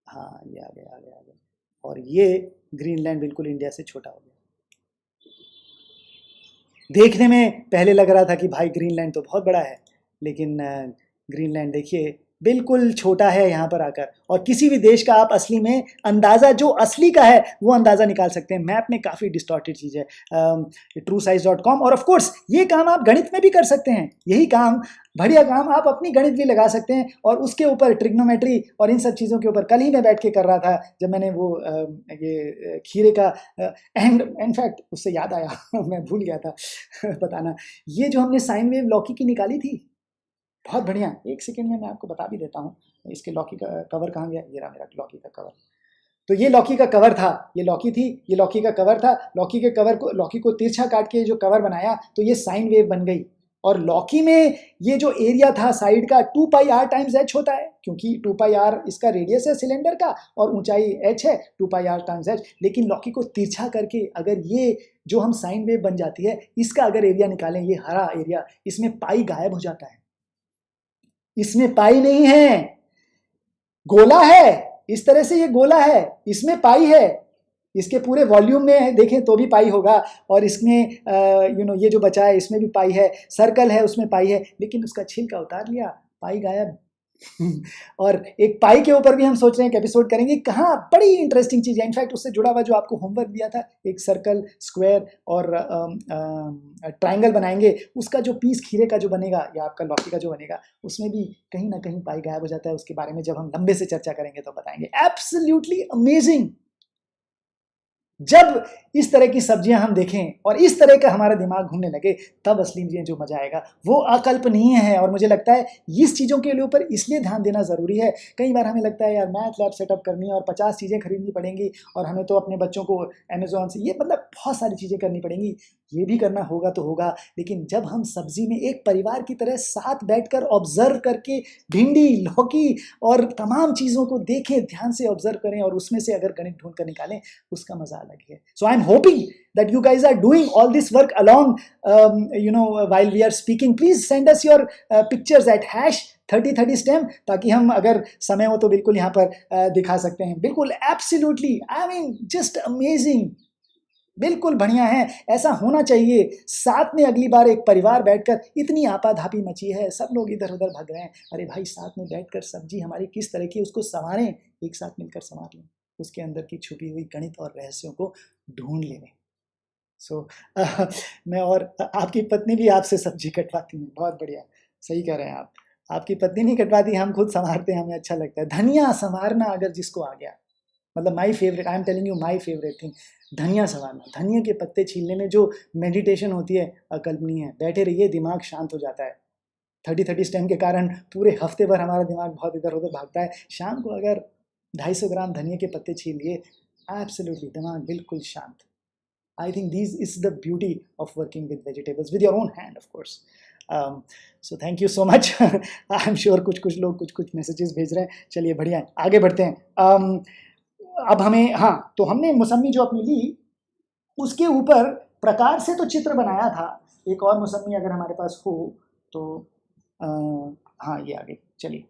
हाँ ये आ गया, और ये ग्रीनलैंड बिल्कुल इंडिया से छोटा हो गया। देखने में पहले लग रहा था कि भाई ग्रीनलैंड तो बहुत बड़ा है, लेकिन ग्रीनलैंड देखिए बिल्कुल छोटा है यहाँ पर आकर। और किसी भी देश का आप असली में अंदाज़ा, जो असली का है वो अंदाज़ा निकाल सकते हैं। मैप में काफ़ी डिस्टॉर्टेड चीज़ है, truesize.com। और ऑफ कोर्स ये काम आप गणित में भी कर सकते हैं। यही काम, बढ़िया काम, आप अपनी गणित भी लगा सकते हैं, और उसके ऊपर ट्रिग्नोमेट्री और इन सब चीज़ों के ऊपर कल ही मैं बैठ के कर रहा था, जब मैंने वो ये खीरे का, एंड इनफैक्ट उससे याद आया मैं भूल गया था बताना, ये जो हमने साइन वेव लॉकी की निकाली थी, बहुत बढ़िया। एक सेकेंड में मैं आपको बता भी देता हूँ। इसके लॉकी का कवर कहाँ गया, ये रहा मेरा लॉकी का कवर। तो ये लॉकी का कवर था, ये लॉकी थी, ये लॉकी का कवर था। लॉकी के कवर को, लॉकी को तिरछा काट के जो कवर बनाया, तो ये साइन वेव बन गई। और लॉकी में ये जो एरिया था साइड का, 2πr टाइम्स h होता है, क्योंकि 2πr इसका रेडियस है सिलेंडर का, और ऊंचाई h है, 2πr टाइम्स h। लेकिन लॉकी को तिरछा करके अगर ये जो हम साइन वेव बन जाती है, इसका अगर एरिया निकालें, ये हरा एरिया, इसमें पाई गायब हो जाता है। इसमें पाई नहीं है, गोला है, इस तरह से ये गोला है, इसमें पाई है। इसके पूरे वॉल्यूम में देखें तो भी पाई होगा, और इसमें ये जो बचा है इसमें भी पाई है, सर्कल है उसमें पाई है, लेकिन उसका छिलका उतार लिया, पाई गायब। और एक पाई के ऊपर भी हम सोच रहे हैं कि एपिसोड करेंगे। कहाँ बड़ी इंटरेस्टिंग चीज़ है, इनफैक्ट उससे जुड़ा हुआ जो आपको होमवर्क दिया था, एक सर्कल, स्क्वायर और ट्राइंगल बनाएंगे, उसका जो पीस खीरे का जो बनेगा या आपका लौकी का जो बनेगा, उसमें भी कहीं ना कहीं पाई गायब हो जाता है। उसके बारे में जब हम लंबे से चर्चा करेंगे तो बताएंगे। Absolutely amazing. जब इस तरह की सब्जियां हम देखें और इस तरह का हमारा दिमाग घूमने लगे, तब असली में जो मजा आएगा वो अकल्पनीय है। और मुझे लगता है इस चीज़ों के ऊपर इसलिए ध्यान देना ज़रूरी है। कई बार हमें लगता है यार मैथ लैब सेटअप करनी है और 50 चीज़ें खरीदनी पड़ेंगी और हमें तो अपने बच्चों को अमेजोन से, ये मतलब बहुत सारी चीज़ें करनी पड़ेंगी। ये भी करना होगा तो होगा, लेकिन जब हम सब्जी में एक परिवार की तरह साथ बैठकर ऑब्जर्व करके भिंडी, लौकी और तमाम चीज़ों को देखें, ध्यान से ऑब्जर्व करें और उसमें से अगर गणित ढूंढ कर निकालें, उसका मजा अलग है। So I am hoping that you guys are doing all this work along while we are speaking. Please send us your pictures at #3030stem, ताकि हम अगर समय हो तो बिल्कुल यहाँ पर दिखा सकते हैं। बिल्कुल absolutely, I mean just amazing, बिल्कुल बढ़िया है। ऐसा होना चाहिए। साथ में अगली बार एक परिवार बैठकर, इतनी आपाधापी मची है, सब लोग इधर उधर भाग रहे हैं, अरे भाई साथ में बैठकर सब्जी हमारी किस तरह की, उसको संवारें, एक साथ मिलकर संवार लें, उसके अंदर की छुपी हुई गणित और रहस्यों को ढूंढ लें। मैं और आपकी पत्नी भी आपसे सब्जी कटवाती हैं, बहुत बढ़िया, सही कह रहे हैं आप। आपकी पत्नी नहीं कटवाती, हम खुद संवारते हैं, हमें अच्छा लगता है। धनिया संवारना अगर जिसको आ गया, मतलब my favourite, I am telling you my favourite thing, धनिया संवारना। धनिया के पत्ते छीलने में जो मेडिटेशन होती है अकल्पनीय है। बैठे रहिए, दिमाग शांत हो जाता है। 30-30 स्टेम के कारण पूरे हफ्ते भर हमारा दिमाग बहुत इधर उधर भागता है। शाम को अगर 250 ग्राम धनिया के पत्ते छील लिए, एब्सोल्युटली दिमाग बिल्कुल शांत। I think this is the beauty of working with vegetables with your own hand, of course. So thank you so much. I'm sure कुछ लोग कुछ मैसेजेस भेज रहे हैं। चलिए बढ़िया है, आगे बढ़ते हैं। अब हमें, हाँ, तो हमने मौसम्बी जो अपनी ली, उसके ऊपर प्रकार से तो चित्र बनाया था। एक और मौसम्बी अगर हमारे पास हो तो हाँ, ये आगे चलिए,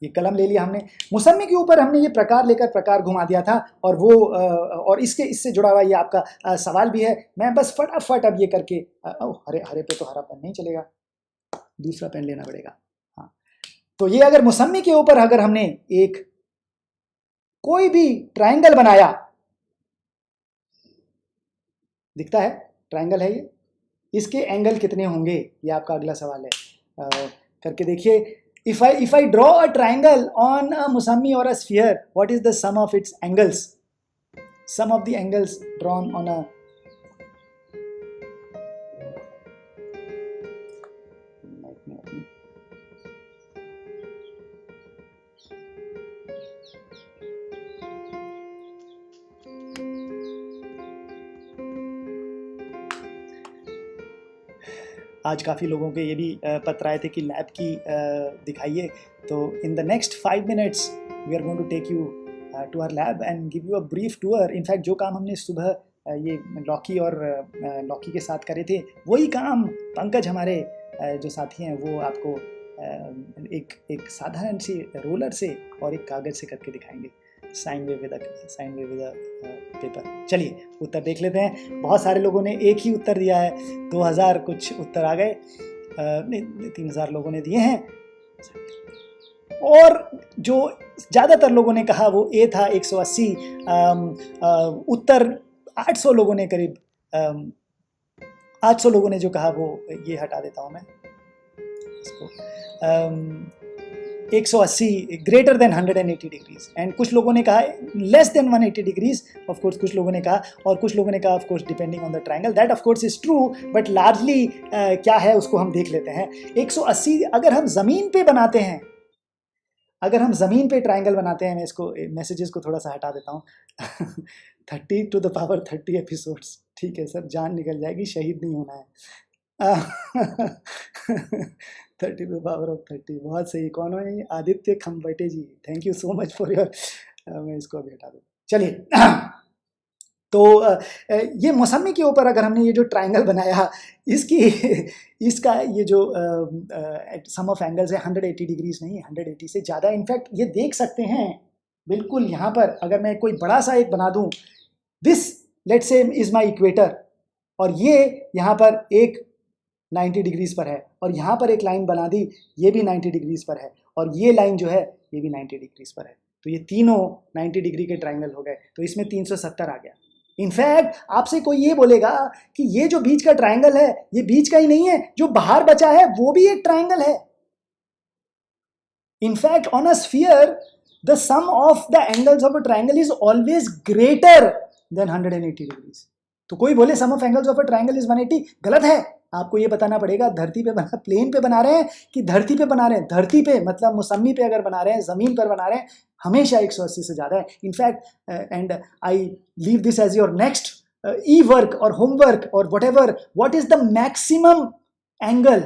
ये कलम ले लिया हमने। मौसम्बी के ऊपर हमने ये प्रकार लेकर प्रकार घुमा दिया था, और वो और इससे जुड़ा हुआ ये आपका सवाल भी है। मैं बस फटाफट अब ये करके, हरे पे तो हरा पेन नहीं चलेगा, दूसरा पेन लेना पड़ेगा। हाँ, तो ये अगर मौसम्बी के ऊपर अगर हमने एक कोई भी ट्रायंगल बनाया, दिखता है ट्रायंगल है ये, इसके एंगल कितने होंगे, ये आपका अगला सवाल है। करके देखिए। If I draw a triangle on a Mosambi or a sphere, what is the sum of its angles? Sum of the angles drawn on a आज काफ़ी लोगों के ये भी पत्र आए थे कि लैब की दिखाइए। तो in the next 5 minutes we are going to take you to our lab and give you a brief tour. In fact जो काम हमने सुबह ये लौकी और लौकी के साथ करे थे, वही काम पंकज हमारे जो साथी हैं वो आपको एक साधारण सी रोलर से और एक कागज़ से करके दिखाएंगे। Sine wave with paper. चलिए उत्तर देख लेते हैं। बहुत सारे लोगों ने एक ही उत्तर दिया है, 2000 कुछ उत्तर आ गए, 3000 लोगों ने दिए हैं, और जो ज़्यादातर लोगों ने कहा वो ए था 180। उत्तर 800 लोगों ने, करीब 800 लोगों ने जो कहा वो, ये हटा देता हूँ मैं इसको, 180 ग्रेटर देन 180 डिग्रीज, एंड कुछ लोगों ने कहा less than 180 degrees, of course कुछ लोगों ने कहा, और कुछ लोगों ने कहा of course depending on the triangle. That of course is true, but largely क्या है उसको हम देख लेते हैं। 180 अगर हम ज़मीन पे बनाते हैं, अगर हम ज़मीन पे ट्रायंगल बनाते हैं, मैं इसको मैसेजेस को थोड़ा सा हटा देता हूँ 30 to the power 30 एपिसोड्स, ठीक है सर, जान निकल जाएगी, शहीद नहीं होना है 30 to the power of 30, बहुत सही। कौन है? Aditya Khambate ji, thank you so much for your, मैं इसको अभी हटा दूँ। चलिए तो ये मौसम्बी के ऊपर अगर हमने ये जो ट्रायंगल बनाया, इसका ये जो सम ऑफ एंगल्स है 180 डिग्रीज नहीं, 180 से ज़्यादा। इनफैक्ट ये देख सकते हैं बिल्कुल यहाँ पर, अगर मैं कोई बड़ा सा एक बना दूँ, this let's say is my equator, और ये यहाँ पर एक 90 डिग्रीज पर है, और यहाँ पर एक लाइन बना दी, ये भी 90 डिग्रीज पर है, और ये लाइन जो है ये भी 90 डिग्रीज पर है। तो ये तीनों 90 डिग्री के ट्राइंगल हो गए, तो इसमें 370 आ गया। इनफैक्ट आपसे कोई ये बोलेगा कि ये जो बीच का ट्राइंगल है ये बीच का ही नहीं है, जो बाहर बचा है वो भी एक ट्राइंगल है। In fact on a sphere the sum of the angles of a triangle is always greater than 180 degrees. तो कोई बोले sum of angles of a triangle is 180, गलत है। आपको ये बताना पड़ेगा धरती पे बना, प्लेन पे बना रहे हैं कि धरती पे बना रहे हैं। धरती पे मतलब मौसम्बी पे अगर बना रहे हैं, जमीन पर बना रहे हैं, हमेशा 180 से ज्यादा है। In fact and I leave this as your next e work और होमवर्क और whatever, what is the maximum angle,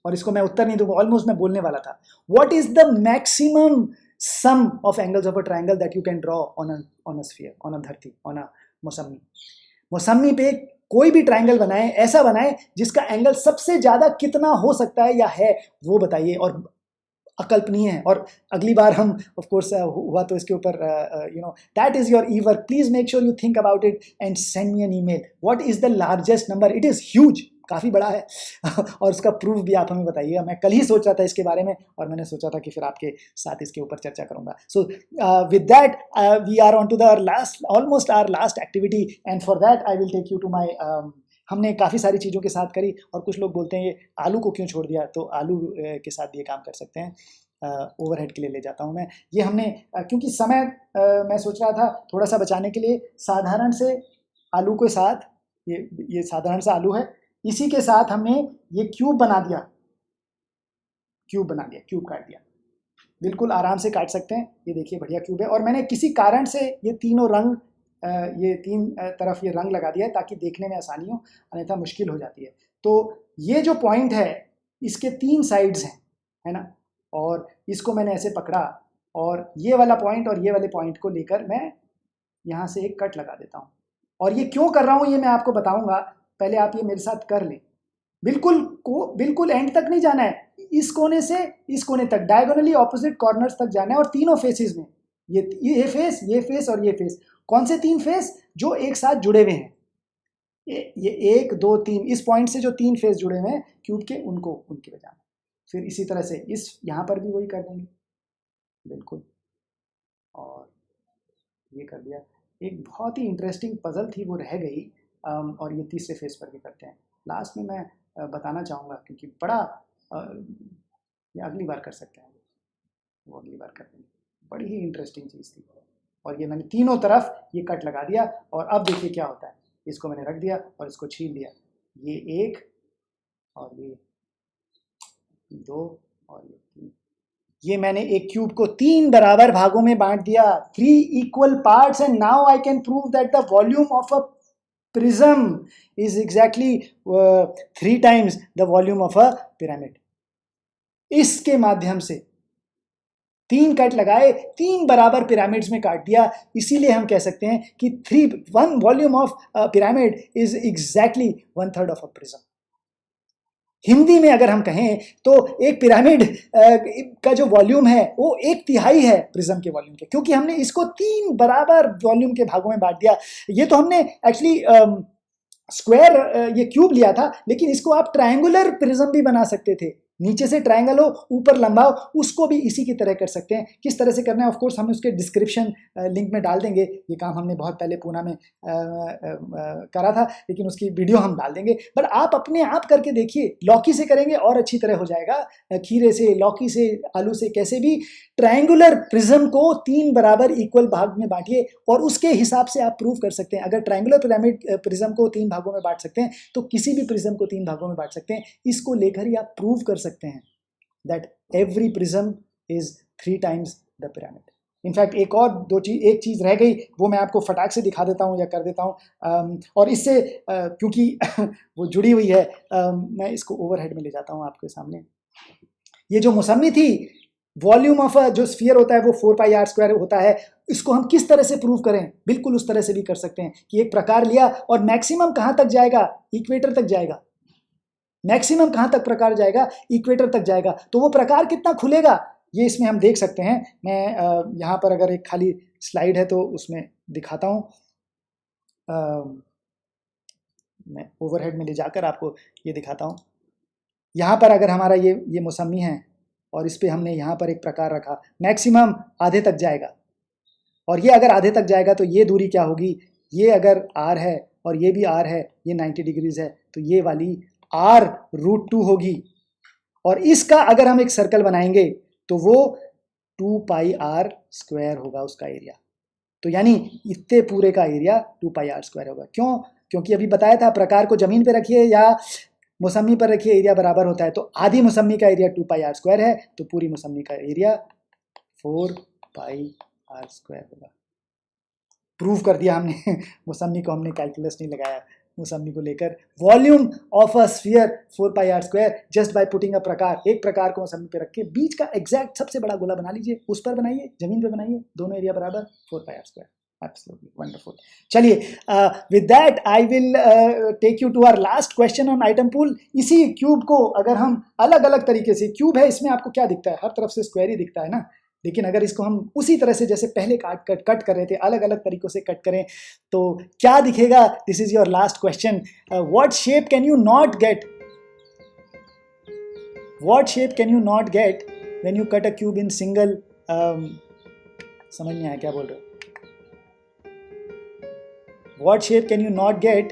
और इसको मैं उत्तर नहीं दूंगा, ऑलमोस्ट मैं बोलने वाला था। What is the maximum some of angles of a triangle that you can draw on a sphere, on a धरती, ऑन अ मौसम्बी। मौसम्बी पे कोई भी ट्राइंगल बनाए, ऐसा बनाए जिसका एंगल सबसे ज्यादा कितना हो सकता है या है वो बताइए, और अकल्पनीय है। और अगली बार हम ऑफ कोर्स हुआ तो इसके ऊपर you know that is your e work, please make sure you think about it and send me an email. What is the largest number, it is huge, काफ़ी बड़ा है और उसका प्रूफ भी आप हमें बताइएगा। मैं कल ही सोच रहा था इसके बारे में, और मैंने सोचा था कि फिर आपके साथ इसके ऊपर चर्चा करूंगा। So with that we are on to the last, almost our last activity, and for that I will take you to my, हमने काफ़ी सारी चीज़ों के साथ करी, और कुछ लोग बोलते हैं ये आलू को क्यों छोड़ दिया, तो आलू के साथ भी ये काम कर सकते हैं। ओवरहेड के लिए ले जाता हूँ मैं ये। हमने क्योंकि समय मैं सोच रहा था थोड़ा सा बचाने के लिए, साधारण से आलू के साथ, ये साधारण सा आलू है, इसी के साथ हमने ये क्यूब बना दिया, क्यूब काट दिया। बिल्कुल आराम से काट सकते हैं, ये देखिए बढ़िया क्यूब है। और मैंने किसी कारण से ये तीनों रंग, ये तीन तरफ ये रंग लगा दिया है ताकि देखने में आसानी हो, अन्यथा मुश्किल हो जाती है। तो ये जो पॉइंट है इसके 3 साइड्स हैं, है ना, और इसको मैंने ऐसे पकड़ा, और ये वाला पॉइंट और ये वाले पॉइंट को लेकर मैं यहाँ से एक कट लगा देता हूँ। और ये क्यों कर रहा हूँ ये मैं आपको बताऊंगा, पहले आप ये मेरे साथ कर लें। बिल्कुल एंड तक नहीं जाना है, इस कोने से इस कोने तक, डायगोनली ऑपोजिट कॉर्नर्स तक जाना है, और तीनों फेसेस में, ये फेस और ये फेस। कौन से 3 फेस? जो एक साथ जुड़े हुए हैं, ये 1 2 3, इस पॉइंट से जो 3 फेस जुड़े हुए हैं क्यूब के, उनके बजाना। फिर इसी तरह से इस यहाँ पर भी वही कर देंगे, बिल्कुल, और ये कर दिया। एक बहुत ही इंटरेस्टिंग पजल थी, वो रह गई, और ये तीसरे फेस पर भी करते हैं। लास्ट में मैं बताना चाहूँगा, क्योंकि बड़ा ये अगली बार कर सकते हैं, वो अगली बार कर देंगे, बड़ी ही इंटरेस्टिंग चीज़ थी। और ये मैंने तीनों तरफ ये कट लगा दिया, और अब देखिए क्या होता है। इसको मैंने रख दिया और इसको छीन लिया, ये 1 और ये 2 और ये 3, ये मैंने एक क्यूब को 3 बराबर भागों में बांट दिया, 3 equal parts, and now I can prove that the volume of a prism is exactly 3 times the volume of a pyramid. इसके माध्यम से 3 कट लगाए, 3 बराबर पिरामिड्स में काट दिया, इसीलिए हम कह सकते हैं कि 1 volume of pyramid is exactly 1/3 of a prism. Hindi में अगर हम कहें तो एक पिरामिड का जो वॉल्यूम है वो 1/3 है प्रिज्म के वॉल्यूम के, क्योंकि हमने इसको 3 बराबर वॉल्यूम के भागों में बांट दिया। ये तो हमने एक्चुअली स्क्वायर ये क्यूब लिया था, लेकिन इसको आप ट्रायंगुलर प्रिज्म भी बना सकते थे, नीचे से ट्रायंगल हो, ऊपर लंबा हो, उसको भी इसी की तरह कर सकते हैं। किस तरह से करना है ऑफ कोर्स हम उसके डिस्क्रिप्शन लिंक में डाल देंगे। ये काम हमने बहुत पहले पूना में करा था, लेकिन उसकी वीडियो हम डाल देंगे। बट आप अपने आप करके देखिए, लौकी से करेंगे और अच्छी तरह हो जाएगा, खीरे से, लौकी से, आलू से, कैसे भी ट्रायंगुलर प्रिज्म को 3 बराबर इक्वल भाग में बांटिए, और उसके हिसाब से आप प्रूव कर सकते हैं। अगर ट्रायंगुलर पिरामिड प्रिज्म को 3 भागों में बांट सकते हैं, तो किसी भी प्रिज्म को 3 भागों में बांट सकते हैं। इसको लेकर ही आप प्रूव कर सकते हैं that every prism is 3 times the pyramid. In fact एक चीज रह गई, वो मैं आपको फटाक से दिखा देता हूँ या कर देता हूँ, और इससे क्योंकि वो जुड़ी हुई है, मैं इसको ओवरहेड में ले जाता हूँ आपके सामने। ये जो मौसम्बी थी, वॉल्यूम ऑफ जो स्फीयर होता है वो 4πr² होता है। इसको हम किस तरह से प्रूव करें? बिल्कुल उस तरह से भी कर सकते हैं कि एक प्रकार लिया, और मैक्सिमम कहाँ तक जाएगा? इक्वेटर तक जाएगा। मैक्सिमम कहाँ तक प्रकार जाएगा? इक्वेटर तक जाएगा। तो वो प्रकार कितना खुलेगा, ये इसमें हम देख सकते हैं। मैं यहाँ पर अगर एक खाली स्लाइड है तो उसमें दिखाता हूँ। मैं ओवरहेड में ले जाकर आपको ये दिखाता हूँ। यहाँ पर अगर हमारा ये मौसमी है और इस पर हमने यहाँ पर एक प्रकार रखा, मैक्सिमम आधे तक जाएगा, और ये अगर आधे तक जाएगा तो ये दूरी क्या होगी, ये अगर r है और ये भी r है, ये 90 डिग्रीज है, तो ये वाली r√2 होगी। और इसका अगर हम एक सर्कल बनाएंगे तो वो 2πr² होगा उसका एरिया। तो यानी इतने पूरे का एरिया 2πr² होगा। क्यों? क्योंकि अभी बताया था प्रकार को जमीन पे रखिए या मौसमी पर रखिए, एरिया बराबर होता है। तो आधी मौसमी का एरिया 2πr² है, तो पूरी मौसमी का एरिया 4πr² होगा। प्रूव कर दिया हमने। मौसमी को हमने कैलकुलस नहीं लगाया, मौसमी को लेकर volume of a sphere 4πr² just by putting a प्रकार, एक प्रकार को मौसमी पे रख के बीच का एग्जैक्ट सबसे बड़ा गोला बना लीजिए, उस पर बनाइए, जमीन पे बनाइए, दोनों एरिया बराबर, 4πr²। Absolutely wonderful. चलिए, with that I will take you to our last question on item pool। इसी क्यूब को अगर हम अलग अलग तरीके से, क्यूब है इसमें आपको क्या दिखता है, हर तरफ से स्क्वायर ही दिखता है ना, लेकिन अगर इसको हम उसी तरह से जैसे पहले कट कर रहे थे, अलग अलग तरीकों से कट करें तो क्या दिखेगा। This is your last question. What shape can you not gate, what shape can you not get when you cut a cube in single, समझ नहीं आया क्या बोल रहे हो। What shape can you not get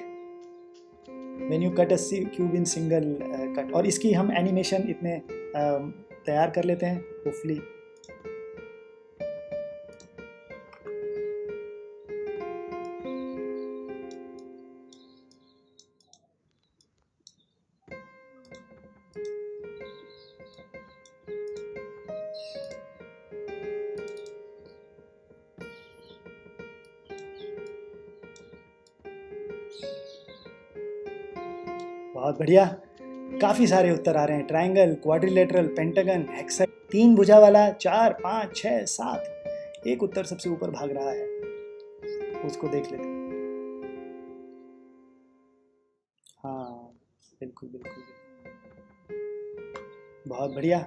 when you cut a cube in single cut? और इसकी हम एनिमेशन इतने तैयार कर लेते हैं होपफुली। बहुत बढ़िया, काफ़ी सारे उत्तर आ रहे हैं। ट्रायंगल, क्वाड्रिलेटरल, पेंटागन, हेक्सागन, 3 भुजा वाला, 4, 5, 6, 7। एक उत्तर सबसे ऊपर भाग रहा है, उसको देख लेते हैं। हाँ बिल्कुल बिल्कुल, बहुत बढ़िया।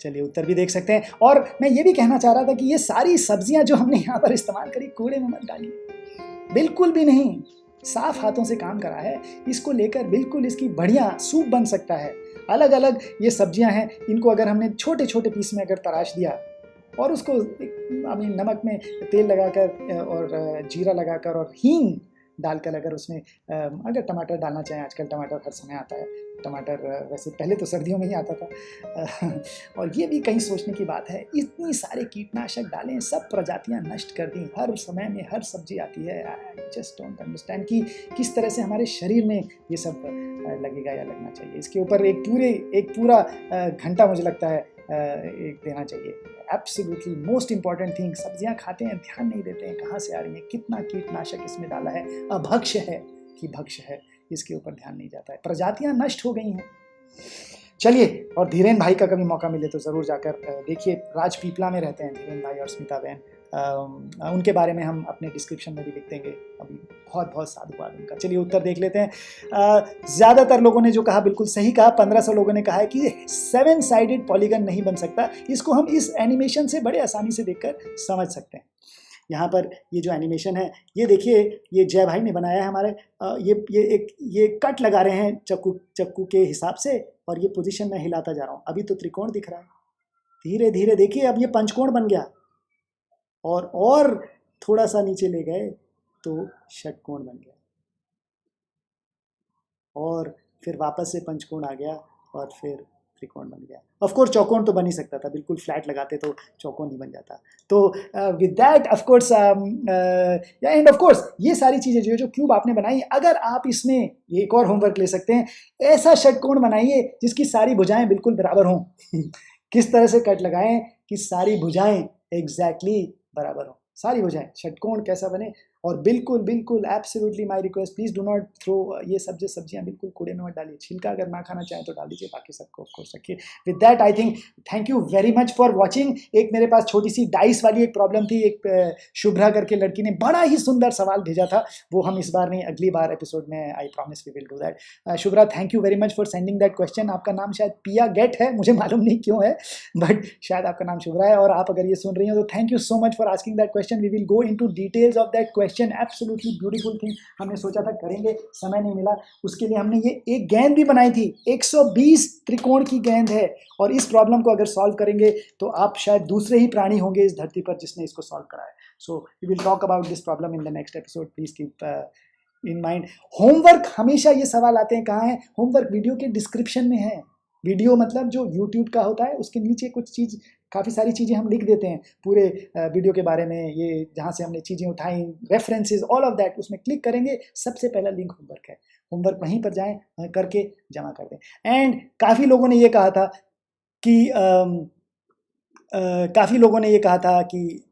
चलिए उत्तर भी देख सकते हैं। और मैं ये भी कहना चाह रहा था कि ये सारी सब्जियां जो हमने यहाँ पर इस्तेमाल करी, कूड़े में मत डालिए, बिल्कुल भी नहीं, साफ हाथों से काम करा है। इसको लेकर बिल्कुल इसकी बढ़िया सूप बन सकता है। अलग अलग ये सब्जियां हैं, इनको अगर हमने छोटे छोटे पीस में अगर तराश दिया और उसको अभी नमक में तेल लगाकर और जीरा लगाकर और हींग डालकर अगर उसमें अगर टमाटर डालना चाहें, आजकल टमाटर हर समय आता है, टमाटर वैसे पहले तो सर्दियों में ही आता था। और ये भी कहीं सोचने की बात है, इतनी सारे कीटनाशक डालें, सब प्रजातियां नष्ट कर दी, हर समय में हर सब्जी आती है। आई जस्ट डोंट अंडरस्टैंड कि किस तरह से हमारे शरीर में ये सब लगेगा या लगना चाहिए। इसके ऊपर एक पूरा घंटा मुझे लगता है एक देना चाहिए। एब्सोल्युटली मोस्ट इंपॉर्टेंट थिंग, सब्जियां खाते हैं, ध्यान नहीं देते हैं कहाँ से आ रही है, कितना कीटनाशक इसमें डाला है, अभक्ष्य है कि भक्ष्य है, इसके ऊपर ध्यान नहीं जाता है, प्रजातियां नष्ट हो गई हैं। चलिए, और धीरेन भाई का कभी मौका मिले तो ज़रूर जाकर देखिए, राजपीपला में रहते हैं धीरेन भाई और स्मिता बहन। उनके बारे में हम अपने डिस्क्रिप्शन में भी लिख देंगे। अभी बहुत बहुत साधुवाद उनका। चलिए उत्तर देख लेते हैं। ज़्यादातर लोगों ने जो कहा बिल्कुल सही कहा। 1500 लोगों ने कहा है कि 7 साइडेड पॉलीगन नहीं बन सकता। इसको हम इस एनिमेशन से बड़े आसानी से देखकर समझ सकते हैं। यहाँ पर ये जो एनिमेशन है, ये देखिए, ये जय भाई ने बनाया है हमारे। ये कट लगा रहे हैं चक्कू के हिसाब से, और ये पोजीशन में हिलाता जा रहा हूँ। अभी तो त्रिकोण दिख रहा है, धीरे धीरे देखिए अब ये पंचकोण बन गया, और थोड़ा सा नीचे ले गए तो षटकोण बन गया, और फिर वापस से पंचकोण आ गया, और फिर त्रिकोण बन गया। ऑफ कोर्स चौकोन तो बन ही सकता था, बिल्कुल फ्लैट लगाते तो चौकोन ही बन जाता। तो with that of course end of course ये सारी चीज़ें जो क्यूब आपने बनाई, अगर आप इसमें एक और होमवर्क ले सकते हैं, ऐसा षटकोण बनाइए जिसकी सारी भुजाएं बिल्कुल बराबर हों। किस तरह से कट लगाएं कि सारी भुजाएं एग्जैक्टली बराबर हों, सारी भुजाएं, षटकोण कैसा बने। और बिल्कुल बिल्कुल absolutely my request, please do not throw ये सब्जियां बिल्कुल कूड़े में मत डालिए। छिलका अगर ना खाना चाहें तो डाल दीजिए, बाकी सबको ऑफ कोर्स रखिए। With that I think thank you very much for watching. एक मेरे पास छोटी सी डाइस वाली एक प्रॉब्लम थी, एक शुभ्रा करके लड़की ने बड़ा ही सुंदर सवाल भेजा था, वो हम इस बार नहीं अगली बार एपिसोड में I promise we will do that. Shubhra, thank you very much for sending that question. आपका नाम शायद पिया गेट है, मुझे मालूम नहीं क्यों है, बट शायद आपका नाम शुभ्रा है। और आप अगर ये सुन रही हो तो thank you so much for asking that question. We will go into details of that question question, absolutely beautiful thing. हमने सोचा था करेंगे, समय नहीं मिला। उसके लिए हमने ये एक गेंद भी बनाई थी, 120 त्रिकोण की गेंद है। और इस प्रॉब्लम को अगर सॉल्व करेंगे तो आप शायद दूसरे ही प्राणी होंगे इस धरती पर जिसने इसको सॉल्व करा है। So we will talk about this problem in the next episode, please keep in mind. Homework, हमेशा ये सवाल आते हैं कहाँ है होमवर्क? वीडियो के डिस्क्रिप्शन में है। वीडियो मतलब जो यूट्यूब का होता है उसके नीचे कुछ चीज़, काफ़ी सारी चीज़ें हम लिख देते हैं पूरे वीडियो के बारे में, ये जहाँ से हमने चीज़ें उठाई, रेफरेंसेस, ऑल ऑफ दैट, उसमें क्लिक करेंगे, सबसे पहला लिंक होमवर्क है। होमवर्क वहीं पर जाएं, करके जमा कर दें। एंड काफ़ी लोगों ने ये कहा था कि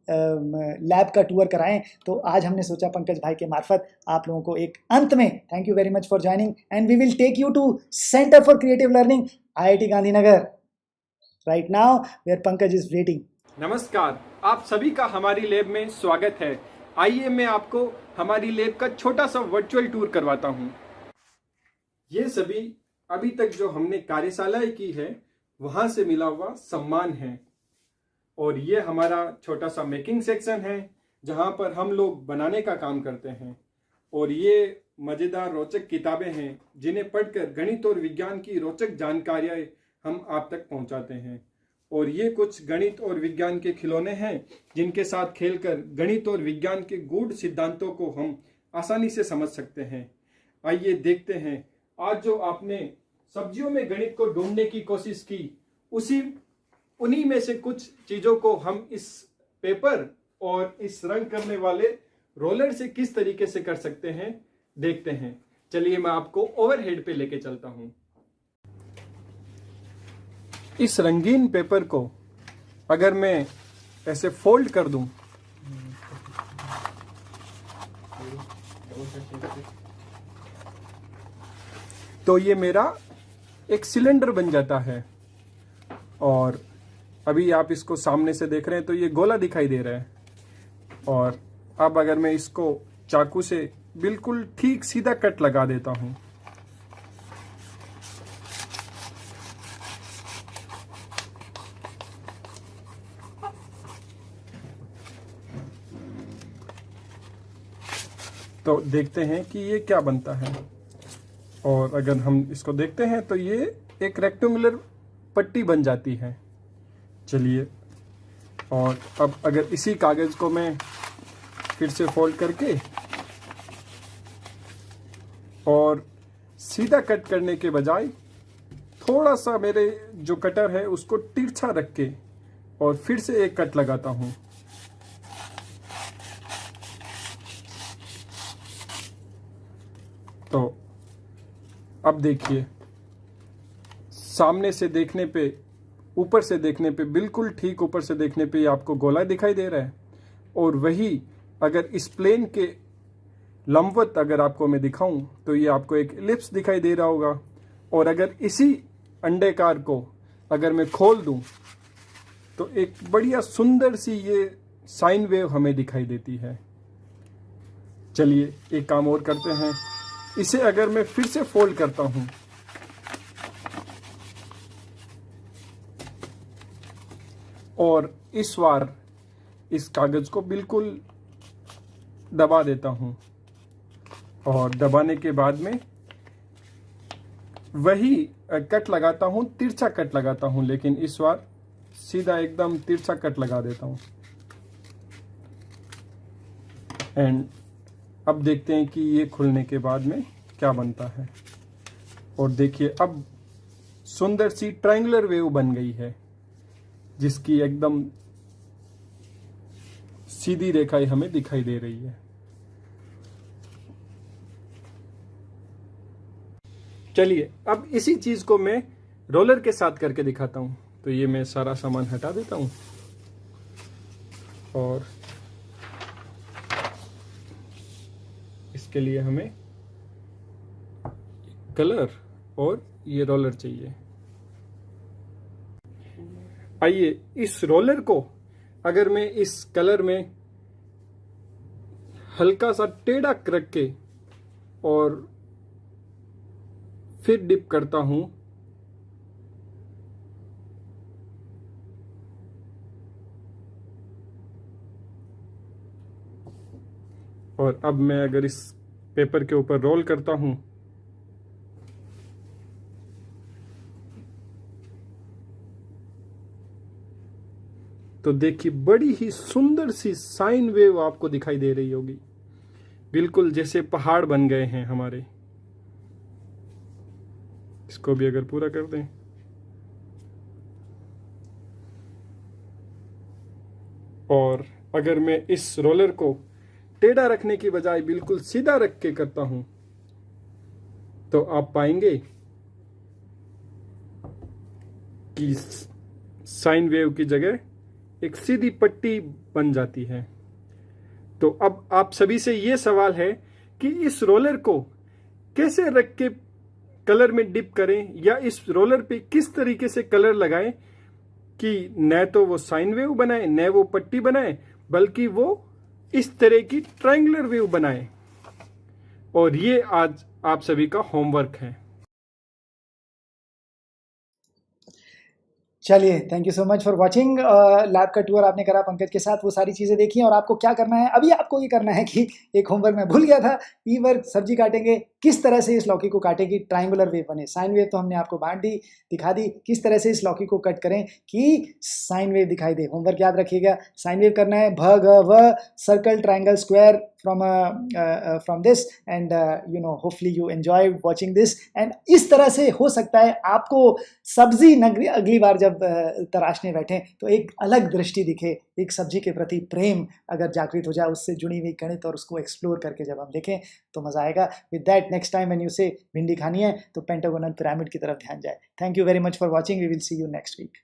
लैब का टूर कराएं, तो आज हमने सोचा पंकज भाई के मार्फत आप लोगों को एक अंत में, thank you very much for joining, and we will take you to centre for creative learning, IIT Gandhinagar, right now where Pankaj is waiting. नमस्कार, आप सभी का हमारी लैब में स्वागत है। आइए मैं आपको हमारी लैब का छोटा सा वर्चुअल टूर करवाता हूँ। ये सभी अभी तक जो हमने कार्यशालाएं की है वहां से मिला हुआ सम्मान है। और ये हमारा छोटा सा मेकिंग सेक्शन है जहां पर हम लोग बनाने का काम करते हैं। और ये मजेदार रोचक किताबें हैं जिन्हें पढ़कर गणित और विज्ञान की रोचक जानकारियां हम आप तक पहुंचाते हैं। और ये कुछ गणित और विज्ञान के खिलौने हैं जिनके साथ खेलकर गणित और विज्ञान के गूढ़ सिद्धांतों को हम आसानी से समझ सकते हैं। आइए देखते हैं, आज जो आपने सब्जियों में गणित को ढूंढने की कोशिश की, उन्हीं में से कुछ चीजों को हम इस पेपर और इस रंग करने वाले रोलर से किस तरीके से कर सकते हैं, देखते हैं। चलिए मैं आपको ओवरहेड पे लेके चलता हूं। इस रंगीन पेपर को अगर मैं ऐसे फोल्ड कर दूं तो ये मेरा एक सिलेंडर बन जाता है। और अभी आप इसको सामने से देख रहे हैं तो ये गोला दिखाई दे रहा है। और अब अगर मैं इसको चाकू से बिल्कुल ठीक सीधा कट लगा देता हूं तो देखते हैं कि ये क्या बनता है। और अगर हम इसको देखते हैं तो ये एक रेक्टेंगुलर पट्टी बन जाती है। चलिए, और अब अगर इसी कागज को मैं फिर से फोल्ड करके और सीधा कट करने के बजाय थोड़ा सा मेरे जो कटर है उसको तिरछा रख के और फिर से एक कट लगाता हूं, तो अब देखिए, सामने से देखने पे, ऊपर से देखने पे, बिल्कुल ठीक ऊपर से देखने पे आपको गोला दिखाई दे रहा है। और वही अगर इस प्लेन के लंबवत अगर आपको मैं दिखाऊं तो ये आपको एक एलिप्स दिखाई दे रहा होगा। और अगर इसी अंडाकार को अगर मैं खोल दूं तो एक बढ़िया सुंदर सी ये साइन वेव हमें दिखाई देती है। चलिए एक काम और करते हैं, इसे अगर मैं फिर से फोल्ड करता हूं और इस बार इस कागज को बिल्कुल दबा देता हूं, और दबाने के बाद में वही कट लगाता हूं, तिरछा कट लगाता हूं, लेकिन इस बार सीधा एकदम तिरछा कट लगा देता हूं। एंड अब देखते हैं कि ये खुलने के बाद में क्या बनता है। और देखिए अब सुंदर सी ट्रायंगुलर वेव बन गई है जिसकी एकदम सीधी रेखाएं हमें दिखाई दे रही है। चलिए अब इसी चीज को मैं रोलर के साथ करके दिखाता हूं। तो ये मैं सारा सामान हटा देता हूं और इसके लिए हमें कलर और ये रोलर चाहिए। आइए इस रोलर को अगर मैं इस कलर में हल्का सा टेढ़ा रख के और फिर डिप करता हूं और अब मैं अगर इस पेपर के ऊपर रोल करता हूं तो देखिए बड़ी ही सुंदर सी साइन वेव आपको दिखाई दे रही होगी, बिल्कुल जैसे पहाड़ बन गए हैं हमारे। इसको भी अगर पूरा कर दें और अगर मैं इस रोलर को टेढ़ा रखने की बजाय बिल्कुल सीधा रख के करता हूं तो आप पाएंगे कि साइन वेव की जगह एक सीधी पट्टी बन जाती है। तो अब आप सभी से यह सवाल है कि इस रोलर को कैसे रख के कलर में डिप करें या इस रोलर पे किस तरीके से कलर लगाएं कि न तो वो साइन वेव बनाए न वो पट्टी बनाए, बल्कि वो इस तरह की ट्रायंगुलर वेव बनाए। और ये आज आप सभी का होमवर्क है। चलिए, thank you so much for watching. Lab का टूर आपने करा पंकज के साथ, वो सारी चीज़ें देखी। और आपको क्या करना है, अभी आपको ये करना है कि एक होमवर्क मैं भूल गया था, ई वर्क सब्जी काटेंगे, किस तरह से इस लौकी को काटें कि ट्रायंगुलर वेव बने। साइन वेव तो हमने आपको बांट दी, दिखा दी, किस तरह से इस लौकी को कट करें कि साइन वेव दिखाई दे। होमवर्क याद रखिएगा, साइन वेव करना है, भ ग व, circle, triangle, square from this and hopefully you enjoyed watching this। and इस तरह से हो सकता है आपको सब्जी अगली बार जब तराशने बैठे तो एक अलग दृष्टि दिखे, एक सब्जी के प्रति प्रेम अगर जागृत हो जाए, उससे जुड़ी हुई गणित, और उसको एक्सप्लोर करके जब हम देखें तो मजा आएगा। With that next time when you से भिंडी खानी है तो पेंटागोनल पिरामिड की तरफ ध्यान जाए। Thank you very much for watching, we will see you next week.